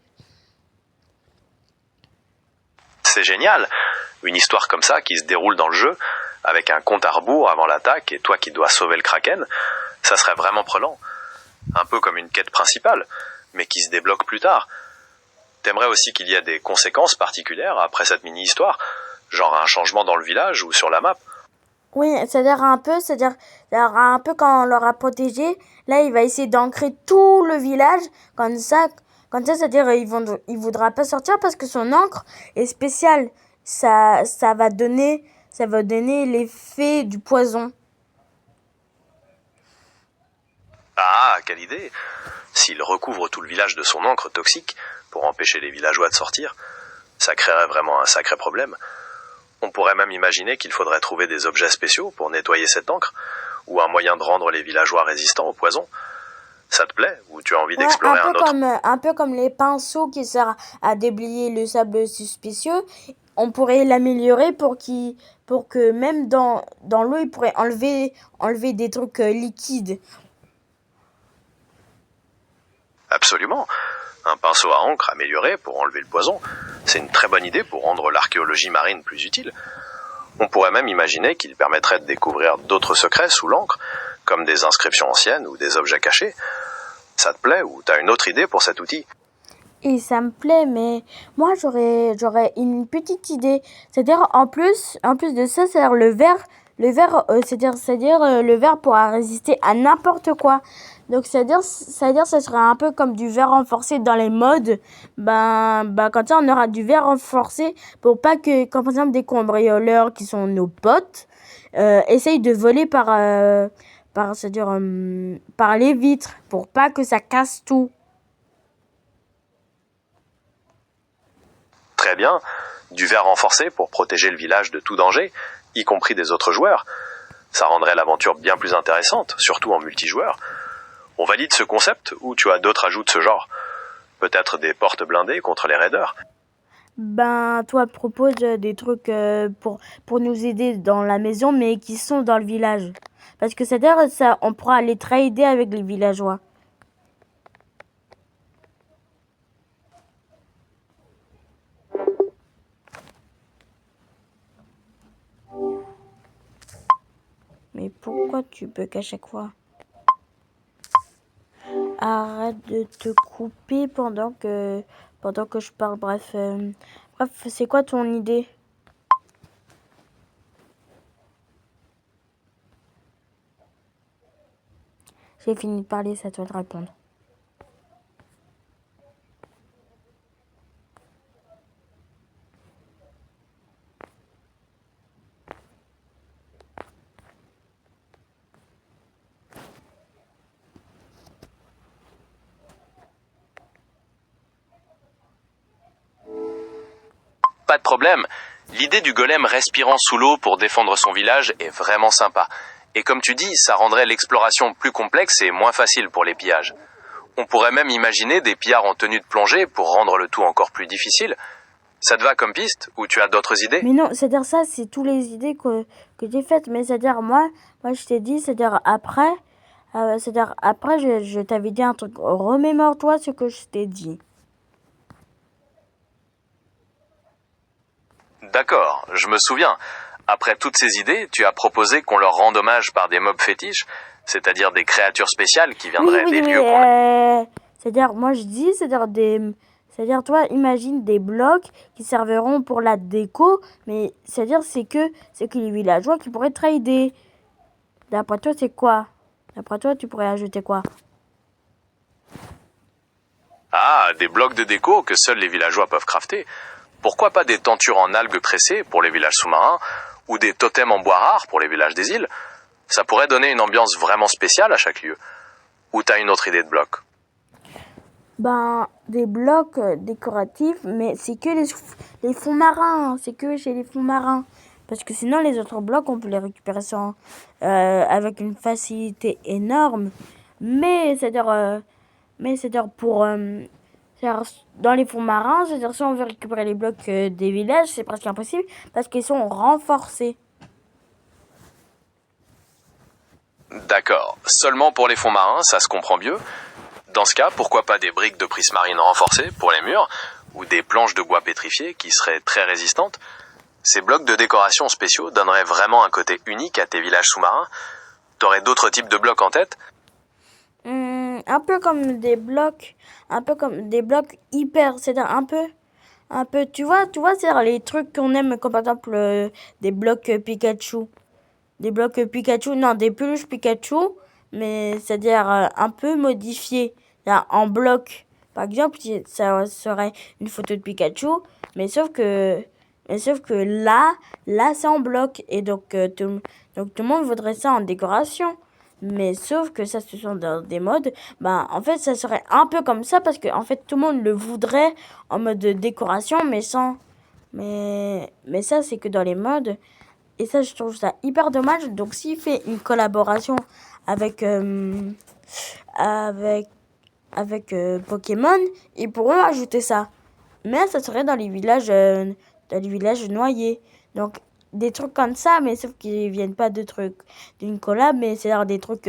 C'est génial. Une histoire comme ça qui se déroule dans le jeu, avec un compte à rebours avant l'attaque et toi qui dois sauver le Kraken, ça serait vraiment prenant. Un peu comme une quête principale, mais qui se débloque plus tard. T'aimerais aussi qu'il y ait des conséquences particulières après cette mini-histoire, genre un changement dans le village ou sur la map? Oui, c'est-à-dire un peu quand on l'aura protégé, là il va essayer d'ancrer tout le village, c'est-à-dire il voudra pas sortir parce que son encre est spéciale. Ça va donner l'effet du poison. Ah, quelle idée! S'il recouvre tout le village de son encre toxique pour empêcher les villageois de sortir, ça créerait vraiment un sacré problème. On pourrait même imaginer qu'il faudrait trouver des objets spéciaux pour nettoyer cette encre, ou un moyen de rendre les villageois résistants au poison. Ça te plaît, ou tu as envie Ouais, d'explorer un autre? un peu comme les pinceaux qui servent à déblayer le sable suspicieux. On pourrait l'améliorer pour que même dans l'eau, il pourrait enlever des trucs liquides. Absolument. Un pinceau à encre amélioré pour enlever le poison, c'est une très bonne idée pour rendre l'archéologie marine plus utile. On pourrait même imaginer qu'il permettrait de découvrir d'autres secrets sous l'encre, comme des inscriptions anciennes ou des objets cachés. Ça te plaît ou t'as une autre idée pour cet outil? Et ça me plaît, mais moi j'aurais une petite idée. C'est-à-dire en plus de ça, c'est-à-dire le verre pourra résister à n'importe quoi. Donc c'est-à-dire ça serait un peu comme du verre renforcé dans les modes. Quand ça on aura du verre renforcé pour pas que quand par exemple des cambrioleurs qui sont nos potes essayent de voler par les vitres pour pas que ça casse tout. Très bien. Du verre renforcé pour protéger le village de tout danger, y compris des autres joueurs. Ça rendrait l'aventure bien plus intéressante, surtout en multijoueur. On valide ce concept ou tu as d'autres ajouts de ce genre? Peut-être des portes blindées contre les raiders? Toi, propose des trucs pour nous aider dans la maison, mais qui sont dans le village. Parce que c'est-à-dire, ça, on pourra aller trader avec les villageois. Mais pourquoi tu bug à chaque fois? Arrête de te couper pendant que je parle. Bref, c'est quoi ton idée? J'ai fini de parler, c'est à toi de répondre. Pas de problème. L'idée du golem respirant sous l'eau pour défendre son village est vraiment sympa. Et comme tu dis, ça rendrait l'exploration plus complexe et moins facile pour les pillages. On pourrait même imaginer des pillards en tenue de plongée pour rendre le tout encore plus difficile. Ça te va comme piste ou tu as d'autres idées? Mais non, c'est-à-dire ça, c'est toutes les idées que j'ai faites. Mais c'est-à-dire moi je t'ai dit, c'est-à-dire après, je t'avais dit un truc. Remémore-toi ce que je t'ai dit. D'accord, je me souviens. Après toutes ces idées, tu as proposé qu'on leur rende hommage par des mobs fétiches, c'est-à-dire des créatures spéciales qui viendraient des lieux qu'on... C'est-à-dire, moi je dis, c'est-à-dire, toi, imagine des blocs qui serviront pour la déco, mais c'est-à-dire, c'est que les villageois qui pourraient trader. D'après toi, c'est quoi? D'après toi, tu pourrais ajouter quoi? Ah, des blocs de déco que seuls les villageois peuvent crafter. Pourquoi pas des tentures en algues pressées pour les villages sous-marins, ou des totems en bois rare pour les villages des îles? Ça pourrait donner une ambiance vraiment spéciale à chaque lieu. Ou t'as une autre idée de bloc? Des blocs décoratifs, mais c'est que les fonds marins, hein. C'est que chez les fonds marins. Parce que sinon, les autres blocs, on peut les récupérer avec une facilité énorme. Mais c'est-à-dire c'est-à-dire dans les fonds marins, c'est-à-dire si on veut récupérer les blocs des villages, c'est presque impossible parce qu'ils sont renforcés. D'accord. Seulement pour les fonds marins, ça se comprend mieux. Dans ce cas, pourquoi pas des briques de prismarine renforcées pour les murs, ou des planches de bois pétrifiées qui seraient très résistantes? Ces blocs de décoration spéciaux donneraient vraiment un côté unique à tes villages sous-marins. T'aurais d'autres types de blocs en tête? Un peu comme des blocs hyper, c'est-à-dire un peu, c'est les trucs qu'on aime, comme par exemple des blocs Pikachu. Des blocs Pikachu, non, des peluches Pikachu, mais c'est-à-dire un peu modifiés. Là, en bloc. Par exemple, ça serait une photo de Pikachu, mais sauf que là c'est en bloc. Et donc tout le monde voudrait ça en décoration. Mais sauf que ça, ce sont des modes. Ben, en fait, ça serait un peu comme ça parce que en fait, tout le monde le voudrait en mode de décoration, mais sans. Mais ça, c'est que dans les modes. Et ça, je trouve ça hyper dommage. Donc, s'il fait une collaboration avec Pokémon, ils pourront ajouter ça. Mais ça serait dans les villages noyés. Donc, des trucs comme ça, mais sauf qu'ils viennent pas de trucs d'une collab, mais c'est des trucs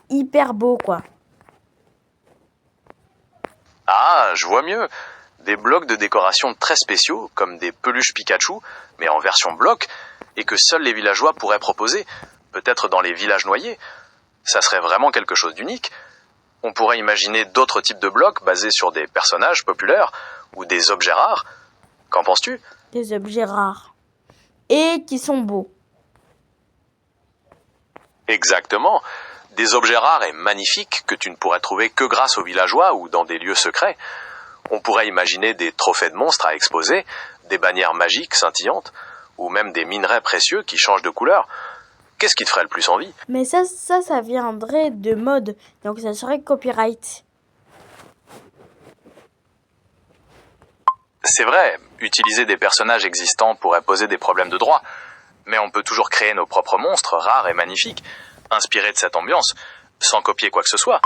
hyper beaux, quoi. Ah, je vois mieux. Des blocs de décoration très spéciaux, comme des peluches Pikachu, mais en version bloc, et que seuls les villageois pourraient proposer, peut-être dans les villages noyés. Ça serait vraiment quelque chose d'unique. On pourrait imaginer d'autres types de blocs basés sur des personnages populaires ou des objets rares. Qu'en penses-tu ? Des objets rares. Et qui sont beaux. Exactement. Des objets rares et magnifiques que tu ne pourrais trouver que grâce aux villageois ou dans des lieux secrets. On pourrait imaginer des trophées de monstres à exposer, des bannières magiques scintillantes, ou même des minerais précieux qui changent de couleur. Qu'est-ce qui te ferait le plus envie ? Mais ça viendrait de mode. Donc ça serait copyright. C'est vrai, utiliser des personnages existants pourrait poser des problèmes de droit. Mais on peut toujours créer nos propres monstres, rares et magnifiques, inspirés de cette ambiance, sans copier quoi que ce soit.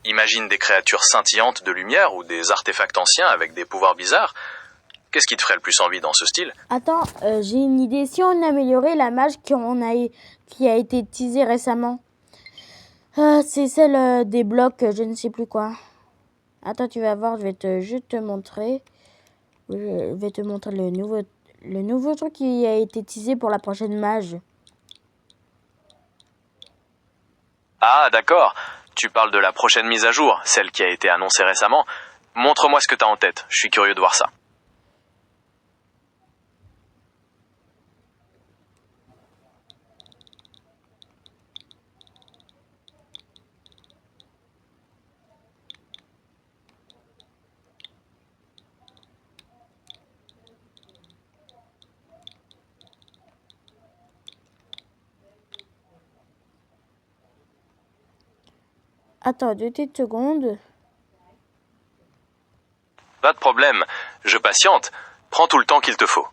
Imagine des créatures scintillantes de lumière ou des artefacts anciens avec des pouvoirs bizarres. Qu'est-ce qui te ferait le plus envie dans ce style ? Attends, j'ai une idée. Si on améliorait la mage qui a été teasée récemment. C'est celle des blocs, je ne sais plus quoi. Attends, tu vas voir, je vais juste te montrer. Je vais te montrer le nouveau truc qui a été teasé pour la prochaine mage. Ah, d'accord. Tu parles de la prochaine mise à jour, celle qui a été annoncée récemment. Montre-moi ce que t'as en tête, je suis curieux de voir ça. Attends, 2 petites secondes. Pas de problème, je patiente. Prends tout le temps qu'il te faut.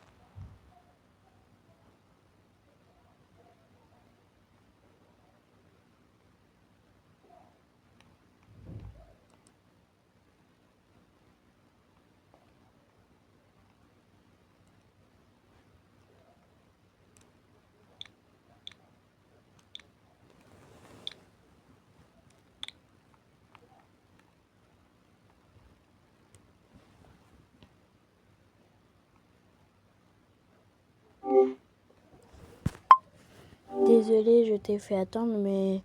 Désolée, je t'ai fait attendre, mais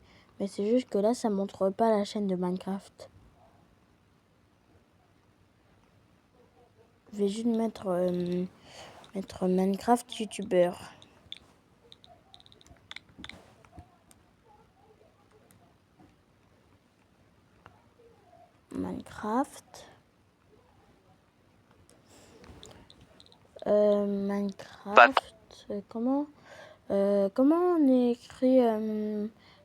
c'est juste que là, ça montre pas la chaîne de Minecraft. Je vais juste mettre Minecraft YouTuber. Minecraft. Comment on écrit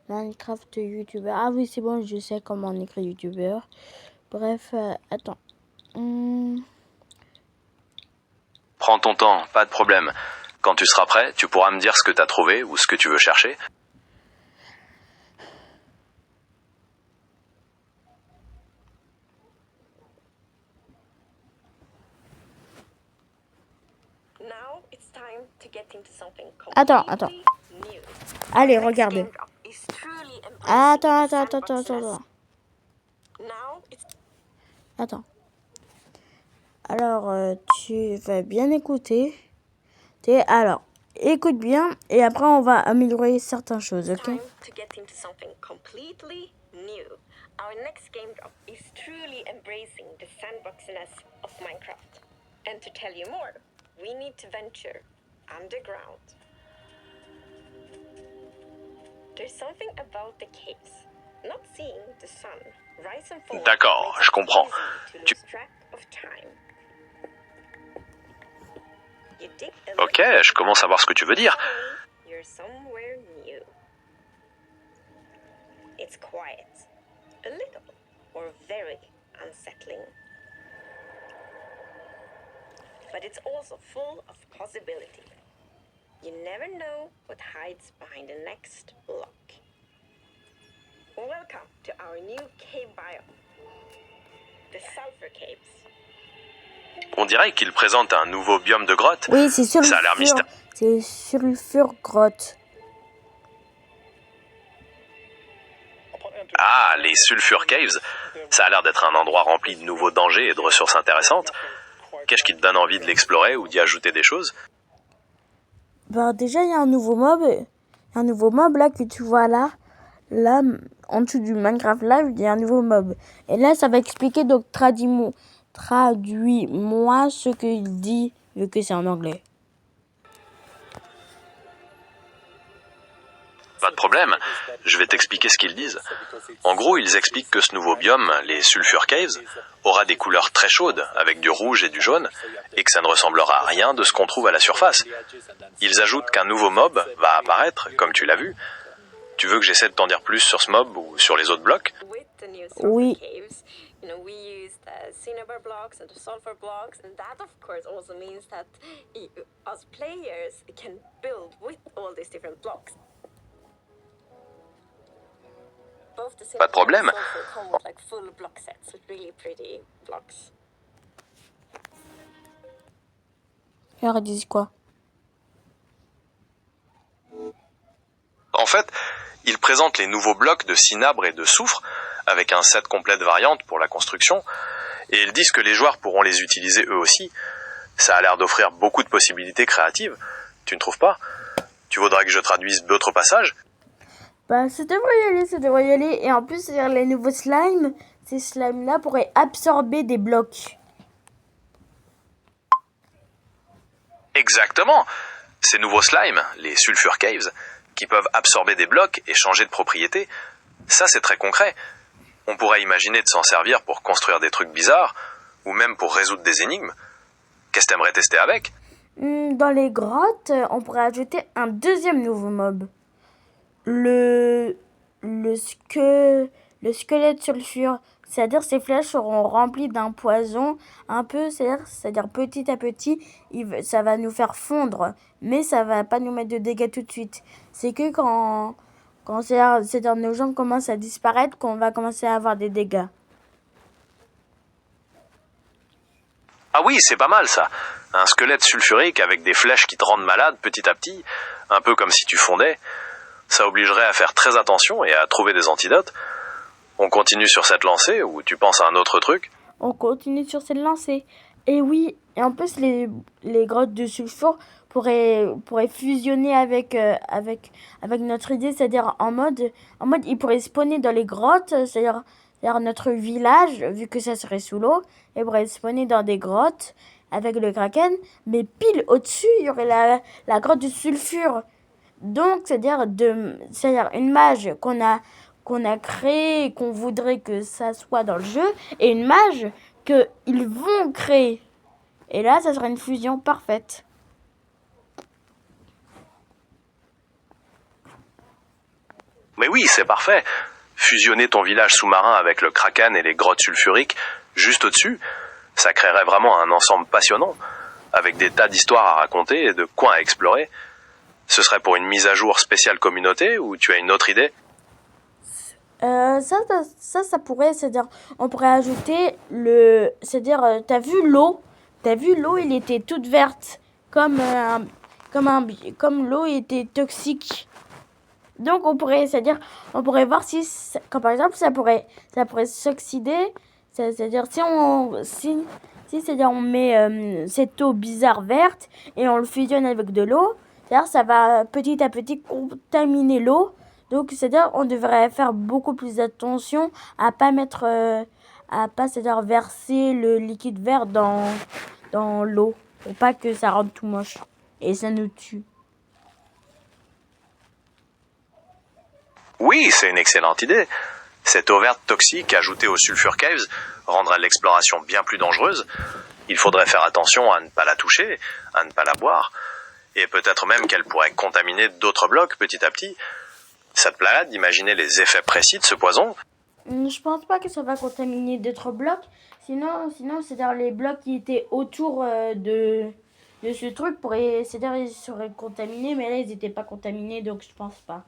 Minecraft YouTuber? Ah oui, c'est bon, je sais comment on écrit YouTuber. Bref, attends. Prends ton temps, pas de problème. Quand tu seras prêt, tu pourras me dire ce que t'as trouvé ou ce que tu veux chercher. Attends. Allez, regardez. Attends. Attends. Alors, tu vas bien écouter. Alors, écoute bien et après on va améliorer certaines choses, ok? Our next game drop is truly embracing the sandboxiness of Minecraft. And to tell you more, we need to venture underground. There's something about the caves. Not seeing the sun rise and fall. D'accord, je comprends. Ok, je commence à voir ce que tu veux dire. It's quiet, a little, or very unsettling. But it's also full of possibility. You never know what hides behind the next block. Welcome to our new cave biome, the Sulfur Caves. On dirait qu'il présente un nouveau biome de grotte. Oui, c'est Ça a l'air mystérieux. C'est sulfure grotte. Ah, les Sulfur Caves. Ça a l'air d'être un endroit rempli de nouveaux dangers et de ressources intéressantes. Qu'est-ce qui te donne envie de l'explorer ou d'y ajouter des choses? Bah déjà, il y a un nouveau mob. Un nouveau mob là que tu vois là. Là, en dessous du Minecraft Live, il y a un nouveau mob. Et là, ça va expliquer, donc traduis-moi ce qu'il dit, vu que c'est en anglais. Pas de problème, je vais t'expliquer ce qu'ils disent. En gros, ils expliquent que ce nouveau biome, les Sulfur Caves, aura des couleurs très chaudes, avec du rouge et du jaune, et que ça ne ressemblera à rien de ce qu'on trouve à la surface. Ils ajoutent qu'un nouveau mob va apparaître, comme tu l'as vu. Tu veux que j'essaie de t'en dire plus sur ce mob ou sur les autres blocs? With the new sulfur Oui. caves, we use the cinnabar blocks and the sulfur blocks, and that of course also means that us players can build with all these different blocks. Both the Pas de problème. cinnabar and sulfur come with like full block sets with really pretty blocks. Alors, ils disent quoi? En fait, ils présentent les nouveaux blocs de cinabre et de soufre, avec un set complet de variantes pour la construction, et ils disent que les joueurs pourront les utiliser eux aussi. Ça a l'air d'offrir beaucoup de possibilités créatives, tu ne trouves pas? Tu voudrais que je traduise d'autres passages? Bah, ça devrait y aller. Et en plus, les nouveaux slimes, ces slimes-là pourraient absorber des blocs. Exactement. Ces nouveaux slimes, les Sulfur Caves, qui peuvent absorber des blocs et changer de propriété, ça c'est très concret. On pourrait imaginer de s'en servir pour construire des trucs bizarres, ou même pour résoudre des énigmes. Qu'est-ce que t'aimerais tester avec? Dans les grottes, on pourrait ajouter un deuxième nouveau mob. Le squelette sulfure. C'est-à-dire ces flèches seront remplies d'un poison un peu, c'est-à-dire petit à petit, ça va nous faire fondre, mais ça va pas nous mettre de dégâts tout de suite. C'est que quand c'est-à-dire nos jambes commencent à disparaître qu'on va commencer à avoir des dégâts. Ah oui, c'est pas mal ça. Un squelette sulfurique avec des flèches qui te rendent malade petit à petit, un peu comme si tu fondais. Ça obligerait à faire très attention et à trouver des antidotes. On continue sur cette lancée ou tu penses à un autre truc? On continue sur cette lancée. Et oui, et en plus les grottes de sulfure pourraient fusionner avec notre idée, c'est-à-dire en mode ils pourraient spawner dans les grottes, c'est-à-dire notre village, vu que ça serait sous l'eau, et pourraient spawner dans des grottes avec le kraken, mais pile au-dessus, il y aurait la grotte de sulfure. Donc, c'est-à-dire une mage qu'on a créée et qu'on voudrait que ça soit dans le jeu, et une mage qu'ils vont créer. Et là, ça serait une fusion parfaite. Mais oui, c'est parfait. Fusionner ton village sous-marin avec le kraken et les grottes sulfuriques juste au-dessus, ça créerait vraiment un ensemble passionnant, avec des tas d'histoires à raconter et de coins à explorer. Ce serait pour une mise à jour spéciale communauté ou tu as une autre idée? Ça pourrait, c'est-à-dire, on pourrait ajouter c'est-à-dire, t'as vu l'eau, il était toute verte, comme l'eau était toxique. Donc on pourrait voir si, quand par exemple, ça pourrait s'oxyder, c'est-à-dire si c'est-à-dire on met cette eau bizarre verte et on le fusionne avec de l'eau, c'est-à-dire ça va petit à petit contaminer l'eau. Donc c'est-à-dire on devrait faire beaucoup plus attention à pas c'est-à-dire verser le liquide vert dans l'eau pour pas que ça rende tout moche et ça nous tue. Oui, c'est une excellente idée. Cette eau verte toxique ajoutée aux Sulfur Caves rendrait l'exploration bien plus dangereuse. Il faudrait faire attention à ne pas la toucher, à ne pas la boire, et peut-être même qu'elle pourrait contaminer d'autres blocs petit à petit. Ça te plairait d'imaginer les effets précis de ce poison? Je pense pas que ça va contaminer d'autres blocs. Sinon c'est-à-dire les blocs qui étaient autour de ce truc c'est-à-dire ils seraient contaminés, mais là ils n'étaient pas contaminés, donc je pense pas.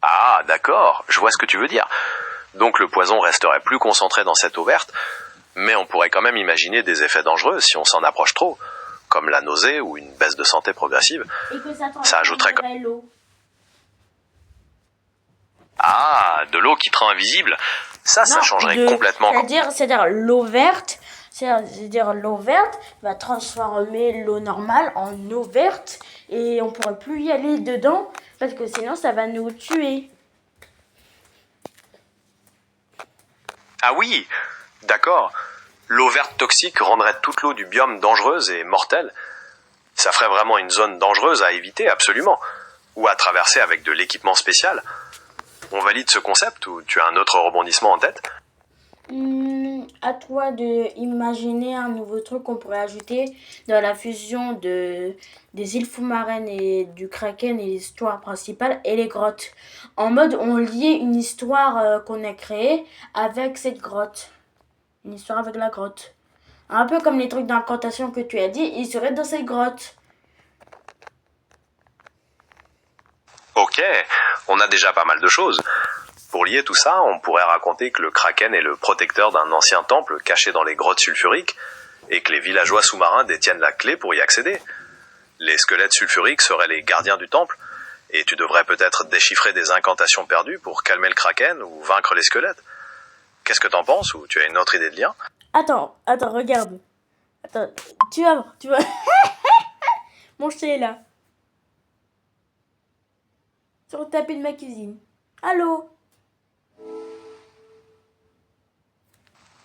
Ah, d'accord, je vois ce que tu veux dire. Donc le poison resterait plus concentré dans cette eau verte, mais on pourrait quand même imaginer des effets dangereux si on s'en approche trop, comme la nausée ou une baisse de santé progressive. Et que Ça ajouterait l'eau. Ah, de l'eau qui te rend invisible. Ça changerait complètement. C'est-à-dire l'eau verte. C'est-à-dire l'eau verte va transformer l'eau normale en eau verte et on pourrait plus y aller dedans parce que sinon ça va nous tuer. Ah oui, d'accord. L'eau verte toxique rendrait toute l'eau du biome dangereuse et mortelle. Ça ferait vraiment une zone dangereuse à éviter, absolument. Ou à traverser avec de l'équipement spécial. On valide ce concept ou tu as un autre rebondissement en tête? À toi de imaginer un nouveau truc qu'on pourrait ajouter dans la fusion des îles sous-marines et du Kraken et l'histoire principale et les grottes. En mode, on liait une histoire qu'on a créée avec cette grotte. Une histoire avec la grotte. Un peu comme les trucs d'incantation que tu as dit, ils seraient dans cette grotte. Ok, on a déjà pas mal de choses. Pour lier tout ça, on pourrait raconter que le Kraken est le protecteur d'un ancien temple caché dans les grottes sulfuriques et que les villageois sous-marins détiennent la clé pour y accéder. Les squelettes sulfuriques seraient les gardiens du temple et tu devrais peut-être déchiffrer des incantations perdues pour calmer le Kraken ou vaincre les squelettes. Qu'est-ce que t'en penses ou tu as une autre idée de lien? Attends, regarde. Attends, tu vas... Mon chat est là. Sur le tapis de ma cuisine. Allô?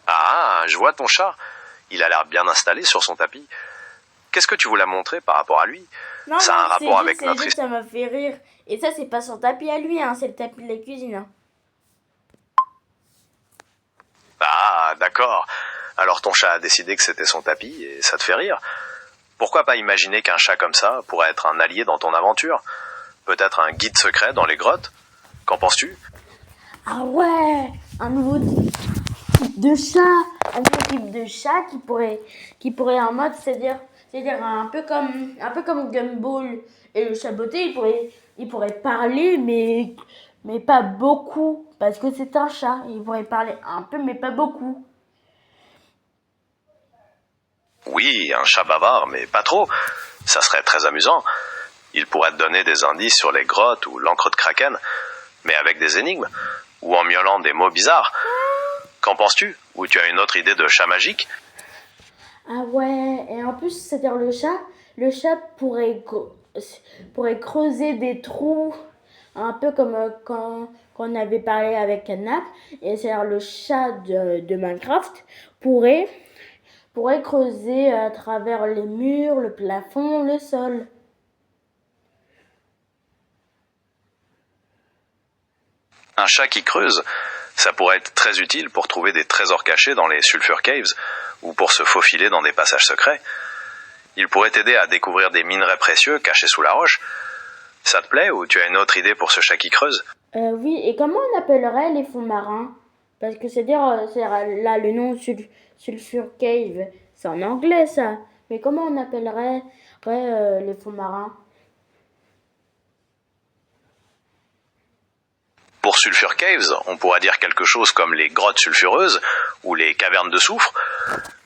Ah, je vois ton chat. Il a l'air bien installé sur son tapis. Qu'est-ce que tu voulais montrer par rapport à lui? Non, Ça a un rapport avec c'est notre juste, ça m'a fait rire. Et ça, c'est pas son tapis à lui, hein, c'est le tapis de la cuisine. Hein. Ah, d'accord. Alors ton chat a décidé que c'était son tapis et ça te fait rire. Pourquoi pas imaginer qu'un chat comme ça pourrait être un allié dans ton aventure? Peut-être un guide secret dans les grottes? Qu'en penses-tu? Ah ouais, un nouveau type de chat. Un nouveau type de chat qui pourrait en mode, c'est-à-dire un peu comme Gumball et le chaboté, il pourrait parler, mais pas beaucoup, parce que c'est un chat. Il pourrait parler un peu, mais pas beaucoup. Oui, un chat bavard, mais pas trop. Ça serait très amusant. Il pourrait te donner des indices sur les grottes ou l'encre de Kraken, mais avec des énigmes, ou en miaulant des mots bizarres. Qu'en penses-tu? Ou tu as une autre idée de chat magique? Ah ouais, et en plus, c'est-à-dire le chat pourrait creuser des trous, un peu comme quand on avait parlé avec Canap, et c'est-à-dire le chat de Minecraft pourrait creuser à travers les murs, le plafond, le sol. Un chat qui creuse, ça pourrait être très utile pour trouver des trésors cachés dans les Sulfur Caves, ou pour se faufiler dans des passages secrets. Il pourrait t'aider à découvrir des minerais précieux cachés sous la roche. Ça te plaît ou tu as une autre idée pour ce chat qui creuse? Oui, et comment on appellerait les fonds marins? Parce que c'est-à-dire là, le nom Sulfur Cave, c'est en anglais ça. Mais comment on appellerait les fonds marins? Pour Sulfur Caves, on pourrait dire quelque chose comme les grottes sulfureuses ou les cavernes de soufre.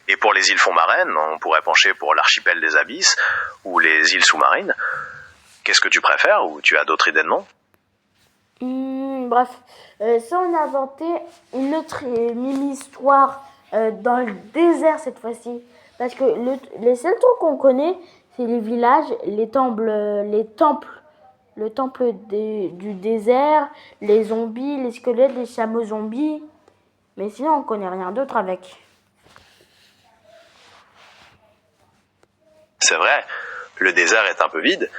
Et pour les îles fonds-marines, on pourrait pencher pour l'archipel des abysses ou les îles sous-marines. Qu'est-ce que tu préfères ou tu as d'autres idées de nom? Bref, ça on a inventé une autre mini-histoire dans le désert cette fois-ci. Parce que les seuls trucs qu'on connaît, c'est les villages, les temples, le temple du désert, les zombies, les squelettes, les chameaux zombies. Mais sinon, on connaît rien d'autre avec. C'est vrai, le désert est un peu vide.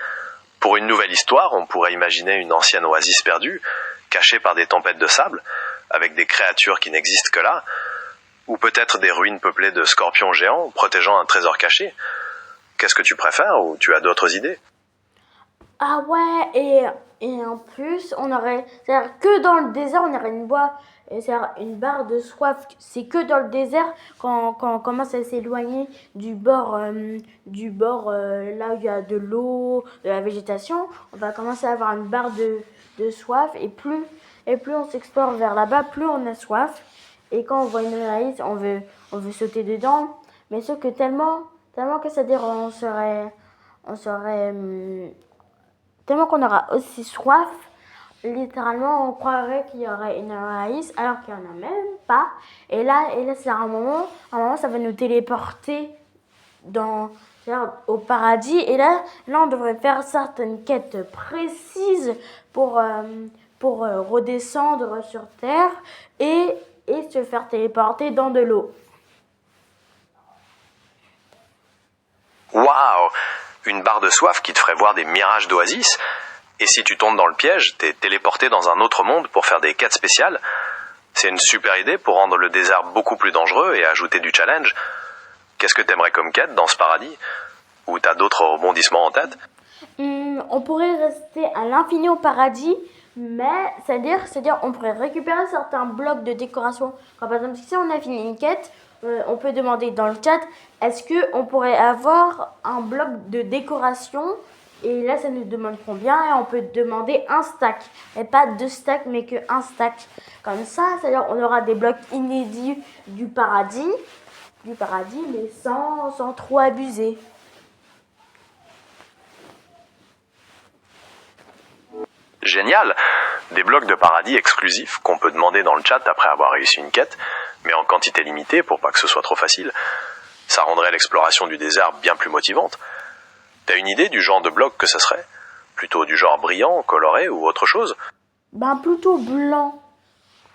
Pour une nouvelle histoire, on pourrait imaginer une ancienne oasis perdue, cachée par des tempêtes de sable, avec des créatures qui n'existent que là, ou peut-être des ruines peuplées de scorpions géants protégeant un trésor caché. Qu'est-ce que tu préfères ou tu as d'autres idées? Ah ouais, et en plus, c'est-à-dire que dans le désert, on aurait c'est-à-dire une barre de soif. C'est que dans le désert, quand on commence à s'éloigner du bord là où il y a de l'eau, de la végétation, on va commencer à avoir une barre de soif. Et plus on s'explore vers là-bas, plus on a soif. Et quand on voit une raïs, on veut sauter dedans. Mais sauf que tellement que c'est-à-dire on serait tellement qu'on aura aussi soif, littéralement, on croirait qu'il y aurait une raïs alors qu'il n'y en a même pas. Et là c'est un moment, ça va nous téléporter au paradis. Et là, on devrait faire certaines quêtes précises pour redescendre sur Terre et se faire téléporter dans de l'eau. Waouh! Une barre de soif qui te ferait voir des mirages d'oasis? Et si tu tombes dans le piège, t'es téléporté dans un autre monde pour faire des quêtes spéciales? C'est une super idée pour rendre le désert beaucoup plus dangereux et ajouter du challenge. Qu'est-ce que t'aimerais comme quête dans ce paradis? Ou t'as d'autres rebondissements en tête? On pourrait rester à l'infini au paradis, mais c'est-à-dire on pourrait récupérer certains blocs de décoration. Par exemple, si on a fini une quête, on peut demander dans le chat, est-ce qu'on pourrait avoir un bloc de décoration? Et là, ça nous demande combien, et on peut demander un stack. Et pas 2 stacks, mais que un stack. Comme ça, c'est-à-dire on aura des blocs inédits du paradis, mais sans trop abuser. Génial! Des blocs de paradis exclusifs qu'on peut demander dans le chat après avoir réussi une quête, mais en quantité limitée pour pas que ce soit trop facile. Ça rendrait l'exploration du désert bien plus motivante. T'as une idée du genre de bloc que ça serait? Plutôt du genre brillant, coloré ou autre chose? Ben plutôt blanc.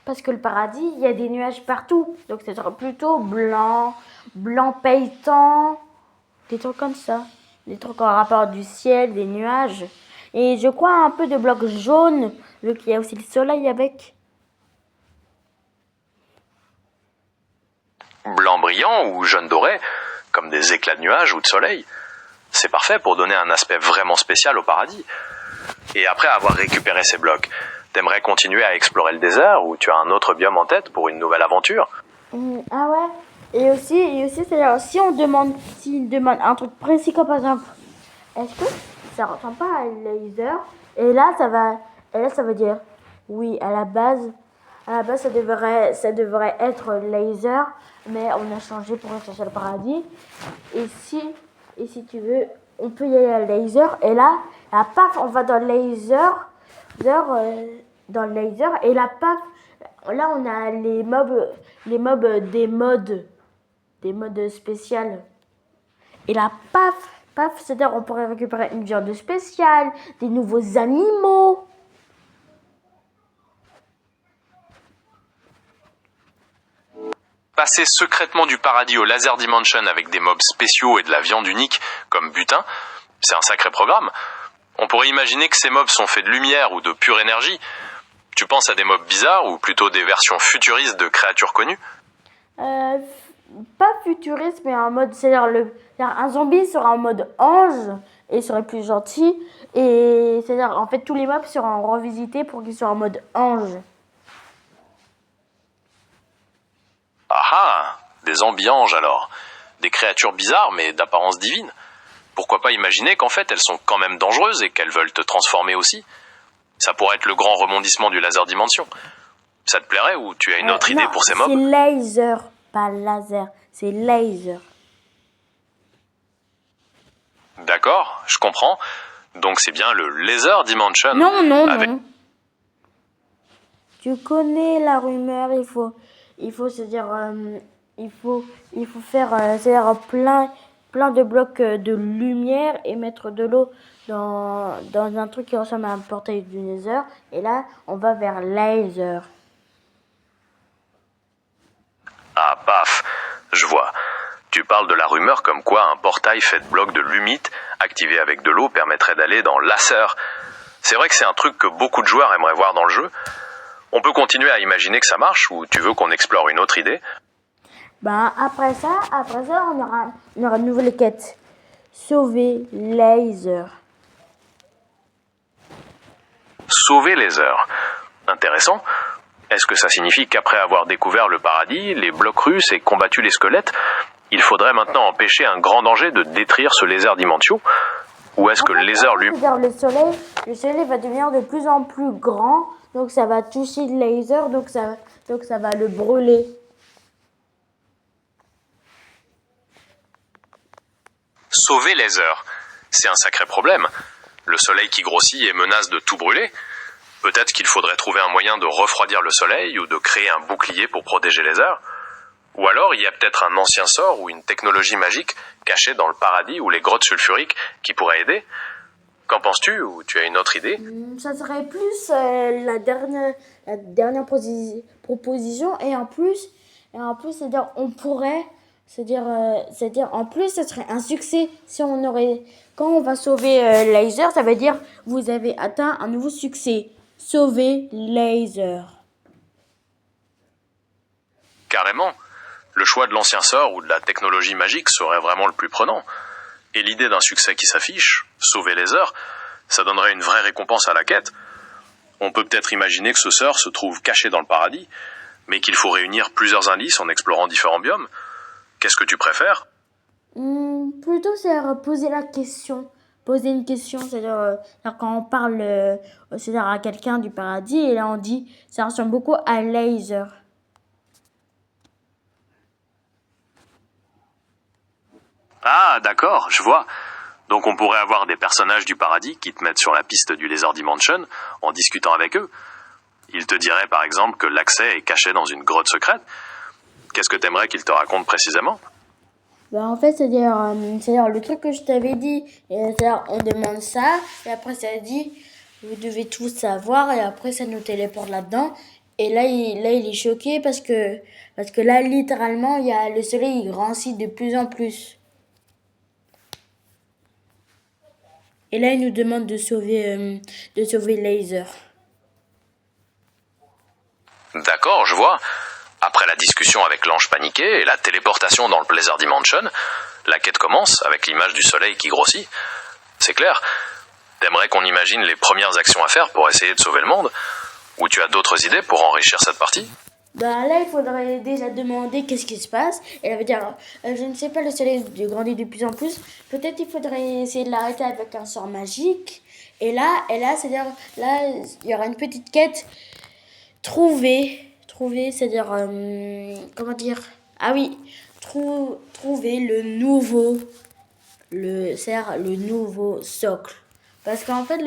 Parce que le paradis, il y a des nuages partout. Donc c'est plutôt blanc, blanc pailletant, des trucs comme ça. Des trucs en rapport du ciel, des nuages. Et je crois un peu de bloc jaune, vu qu'il y a aussi le soleil avec. Blanc brillant ou jaune doré, comme des éclats de nuages ou de soleil. C'est parfait pour donner un aspect vraiment spécial au paradis. Et après avoir récupéré ces blocs, t'aimerais continuer à explorer le désert ou tu as un autre biome en tête pour une nouvelle aventure? Ah ouais. Et aussi c'est-à-dire, s'il demande un truc précis, comme par exemple, est-ce que ça ressemble pas à un laser? Et là, ça veut dire, oui, à la base, ça devrait être laser, mais on a changé pour chercher le paradis. Et si tu veux, on peut y aller à laser. Et là, paf, on va dans le dans le laser. Et là, paf, là, on a les mobs des modes spéciales. Et là, paf, c'est-à-dire on pourrait récupérer une viande spéciale, des nouveaux animaux. Passer secrètement du paradis au Laser Dimension avec des mobs spéciaux et de la viande unique comme butin, c'est un sacré programme. On pourrait imaginer que ces mobs sont faits de lumière ou de pure énergie. Tu penses à des mobs bizarres ou plutôt des versions futuristes de créatures connues? Pas futuriste, mais en mode, c'est-à-dire un zombie sera en mode ange et serait plus gentil. Et c'est-à-dire, en fait, tous les mobs seront revisités pour qu'ils soient en mode ange. Ah ah, des zombies-anges alors. Des créatures bizarres mais d'apparence divine. Pourquoi pas imaginer qu'en fait elles sont quand même dangereuses et qu'elles veulent te transformer aussi? Ça pourrait être le grand rebondissement du Laser Dimension. Ça te plairait ou tu as une autre idée pour ces mobs? C'est laser, pas laser, c'est laser. D'accord, je comprends. Donc c'est bien le Laser Dimension. Non. Tu connais la rumeur, il faut se dire, il faut faire c'est-à-dire plein de blocs de lumière et mettre de l'eau dans un truc qui ressemble à un portail du Nether. Et là, on va vers laser. Ah paf, je vois. Tu parles de la rumeur comme quoi un portail fait de blocs de lumite, activé avec de l'eau, permettrait d'aller dans Laser. C'est vrai que c'est un truc que beaucoup de joueurs aimeraient voir dans le jeu. On peut continuer à imaginer que ça marche ou tu veux qu'on explore une autre idée? Ben, après ça, on aura une nouvelle quête. Sauver laser. Sauver les heures. Intéressant. Est-ce que ça signifie qu'après avoir découvert le paradis, les blocs russes et combattu les squelettes, il faudrait maintenant empêcher un grand danger de détruire ce lézard dimentio? Ou est-ce que le lézard lui... C'est-à-dire le soleil va devenir de plus en plus grand, donc ça va toucher le laser, donc ça va le brûler. Sauver les heures. C'est un sacré problème. Le soleil qui grossit et menace de tout brûler. Peut-être qu'il faudrait trouver un moyen de refroidir le soleil ou de créer un bouclier pour protéger les heures. Ou alors il y a peut-être un ancien sort ou une technologie magique cachée dans le paradis ou les grottes sulfuriques qui pourrait aider. Qu'en penses-tu, ou tu as une autre idée? Ça serait plus la dernière proposition, et en plus, c'est-à-dire on pourrait, c'est-à-dire en plus, ce serait un succès si on aurait, quand on va sauver Laser, ça veut dire vous avez atteint un nouveau succès, sauver Laser. Carrément. Le choix de l'ancien sort ou de la technologie magique serait vraiment le plus prenant. Et l'idée d'un succès qui s'affiche, sauver les heures, ça donnerait une vraie récompense à la quête. On peut peut-être imaginer que ce sort se trouve caché dans le paradis, mais qu'il faut réunir plusieurs indices en explorant différents biomes. Qu'est-ce que tu préfères? Plutôt, c'est poser la question. Poser une question, c'est-à-dire quand on parle c'est-à-dire à quelqu'un du paradis, et là on dit ça ressemble beaucoup à Laser. Ah, d'accord, je vois. Donc on pourrait avoir des personnages du paradis qui te mettent sur la piste du Lézard Dimension en discutant avec eux. Ils te diraient par exemple que l'accès est caché dans une grotte secrète. Qu'est-ce que t'aimerais qu'ils te racontent précisément? En fait, c'est-à-dire le truc que je t'avais dit, c'est-à-dire on demande ça, et après ça dit, vous devez tout savoir, et après ça nous téléporte là-dedans, et là il est choqué parce que là littéralement il y a le soleil il grandit de plus en plus. Et là il nous demande de sauver Laser. D'accord, je vois. Après la discussion avec l'ange paniqué et la téléportation dans le Lézard Dimension, la quête commence avec l'image du soleil qui grossit. C'est clair. T'aimerais qu'on imagine les premières actions à faire pour essayer de sauver le monde? Ou tu as d'autres idées pour enrichir cette partie? Là, il faudrait déjà demander qu'est-ce qui se passe. Et elle veut dire, je ne sais pas, le soleil grandit de plus en plus. Peut-être il faudrait essayer de l'arrêter avec un sort magique. Et là, c'est-à-dire, là, il y aura une petite quête. Trouver, c'est-à-dire, comment dire? Ah oui, trouver le nouveau socle. Parce qu'en fait,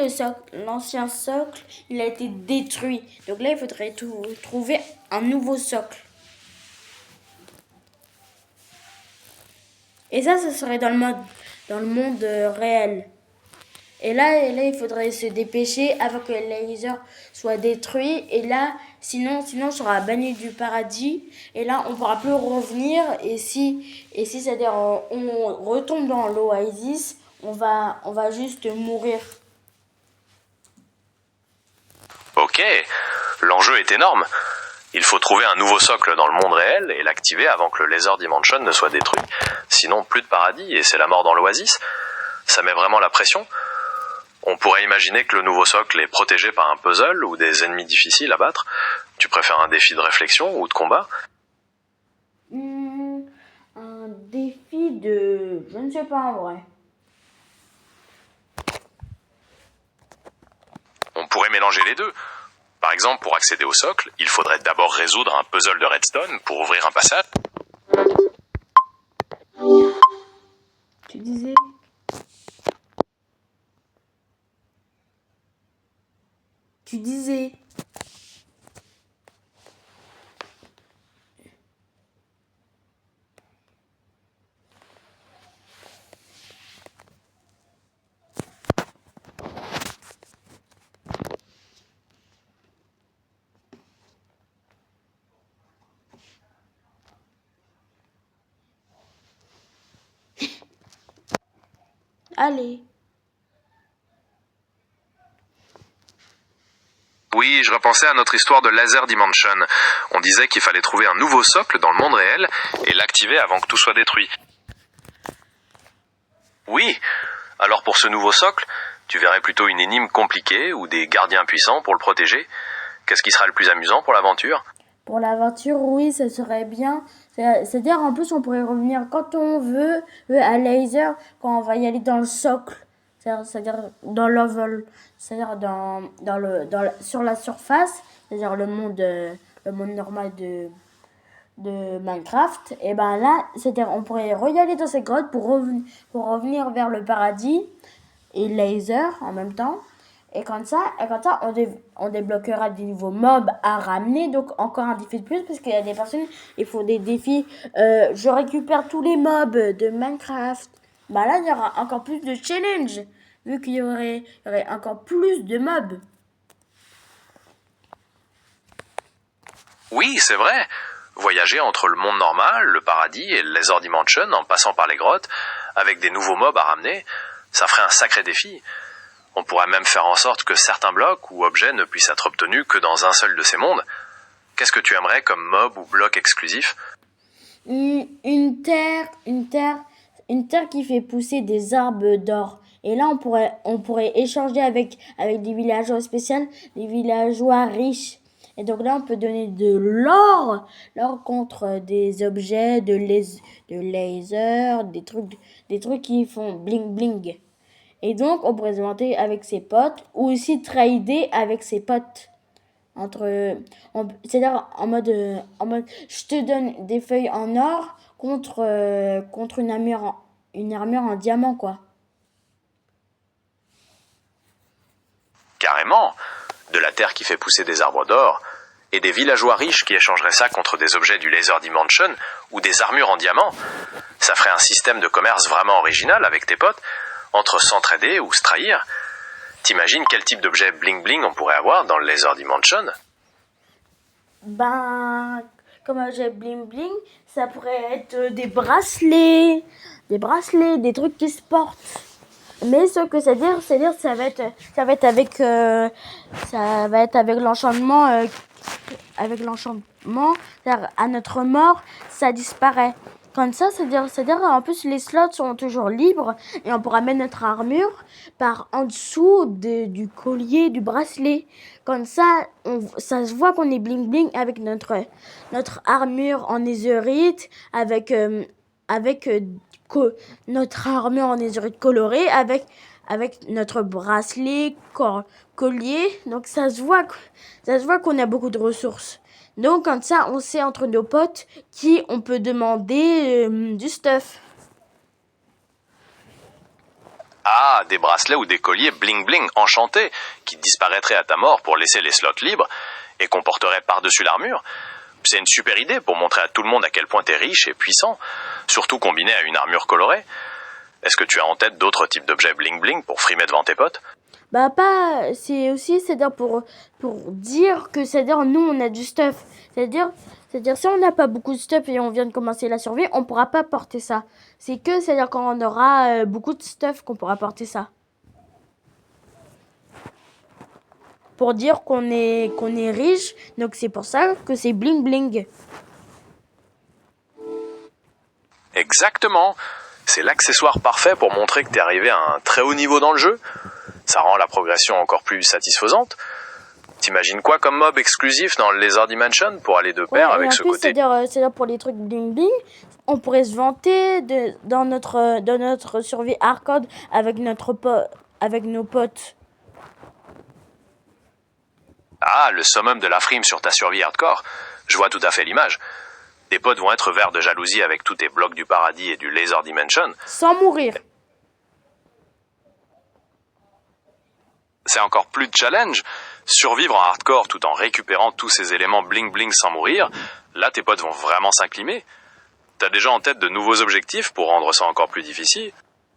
l'ancien socle, il a été détruit. Donc là, il faudrait trouver un nouveau socle. Et ça, ce serait dans le monde réel. Et là, il faudrait se dépêcher avant que le laser soit détruit. Et là, sinon, on sera banni du paradis. Et là, on ne pourra plus revenir. Et si c'est-à-dire, on retombe dans l'oasis, on va juste mourir. Ok, l'enjeu est énorme. Il faut trouver un nouveau socle dans le monde réel et l'activer avant que le Lézard Dimension ne soit détruit. Sinon, plus de paradis et c'est la mort dans l'oasis. Ça met vraiment la pression. On pourrait imaginer que le nouveau socle est protégé par un puzzle ou des ennemis difficiles à battre. Tu préfères un défi de réflexion ou de combat? Un défi de... Je ne sais pas en vrai. On pourrait mélanger les deux. Par exemple, pour accéder au socle, il faudrait d'abord résoudre un puzzle de redstone pour ouvrir un passage. Tu disais... Allez. Oui, je repensais à notre histoire de Laser Dimension. On disait qu'il fallait trouver un nouveau socle dans le monde réel et l'activer avant que tout soit détruit. Oui, alors pour ce nouveau socle, Tu verrais plutôt une énigme compliquée ou des gardiens puissants pour le protéger? Qu'est-ce qui sera le plus amusant pour l'aventure? Pour l'aventure, oui, ça serait bien. C'est-à-dire, en plus, on pourrait revenir quand on veut à laser, quand on va y aller dans le socle. C'est-à-dire dans l'oval. C'est-à-dire sur la surface. C'est-à-dire le monde normal de Minecraft. Et ben là, c'est-à-dire, on pourrait y aller dans ces grottes pour revenir vers le paradis et laser en même temps. Et comme ça, on débloquera des nouveaux mobs à ramener. Donc, encore un défi de plus, parce qu'il y a des personnes, il faut des défis. Je récupère tous les mobs de Minecraft. Bah là, il y aura encore plus de challenge, vu qu'il y aurait encore plus de mobs. Oui, c'est vrai. Voyager entre le monde normal, le paradis et le Laser Dimension en passant par les grottes, avec des nouveaux mobs à ramener, ça ferait un sacré défi. On pourrait même faire en sorte que certains blocs ou objets ne puissent être obtenus que dans un seul de ces mondes. Qu'est-ce que tu aimerais comme mob ou bloc exclusif? Une terre qui fait pousser des arbres d'or. Et là, on pourrait échanger avec des villageois spéciaux, des villageois riches. Et donc là, on peut donner de l'or contre des objets de laser, des trucs qui font bling bling. Et donc, on pourrait se vanter avec ses potes ou aussi trader avec ses potes. C'est-à-dire en mode, je te donne des feuilles en or contre une armure en diamant, quoi. Carrément. De la terre qui fait pousser des arbres d'or, et des villageois riches qui échangeraient ça contre des objets du Laser Dimension ou des armures en diamant. Ça ferait un système de commerce vraiment original avec tes potes, entre s'entraider ou se trahir. T'imagines quel type d'objet bling bling on pourrait avoir dans le Laser Dimension? Ben, comme objet bling bling, ça pourrait être des bracelets, des trucs qui se portent. Mais ce que c'est-à-dire ça va être avec l'enchantement, c'est-à-dire à notre mort, ça disparaît. Comme ça, c'est-à-dire en plus les slots sont toujours libres et on pourra mettre notre armure par en dessous du collier, du bracelet. Comme ça, ça se voit qu'on est bling bling avec notre armure en netherite, avec notre armure en netherite colorée, avec notre bracelet, collier. Donc ça se voit qu'on a beaucoup de ressources. Donc comme ça, on sait entre nos potes qui on peut demander du stuff. Ah, des bracelets ou des colliers bling bling enchantés qui disparaîtraient à ta mort pour laisser les slots libres et qu'on porterait par-dessus l'armure. C'est une super idée pour montrer à tout le monde à quel point t'es riche et puissant, surtout combiné à une armure colorée. Est-ce que tu as en tête d'autres types d'objets bling bling pour frimer devant tes potes? Bah pas, c'est-à-dire pour dire que c'est-à-dire nous on a du stuff. C'est-à-dire si on n'a pas beaucoup de stuff et on vient de commencer la survie, on pourra pas porter ça. C'est-à-dire quand on aura beaucoup de stuff qu'on pourra porter ça. Pour dire qu'on est riche, donc c'est pour ça que c'est bling bling. Exactement. C'est l'accessoire parfait pour montrer que t'es arrivé à un très haut niveau dans le jeu. Ça rend la progression encore plus satisfaisante. T'imagines quoi comme mob exclusif dans le Laser Dimension pour aller de pair avec ce côté? C'est-à-dire pour les trucs bling bling, on pourrait se vanter dans notre survie hardcore avec nos potes. Ah, le summum de la frime sur ta survie hardcore. Je vois tout à fait l'image. Tes potes vont être verts de jalousie avec tous tes blocs du paradis et du Laser Dimension. Sans mourir. C'est encore plus de challenge. Survivre en hardcore tout en récupérant tous ces éléments bling bling sans mourir, là tes potes vont vraiment s'incliner. T'as déjà en tête de nouveaux objectifs pour rendre ça encore plus difficile?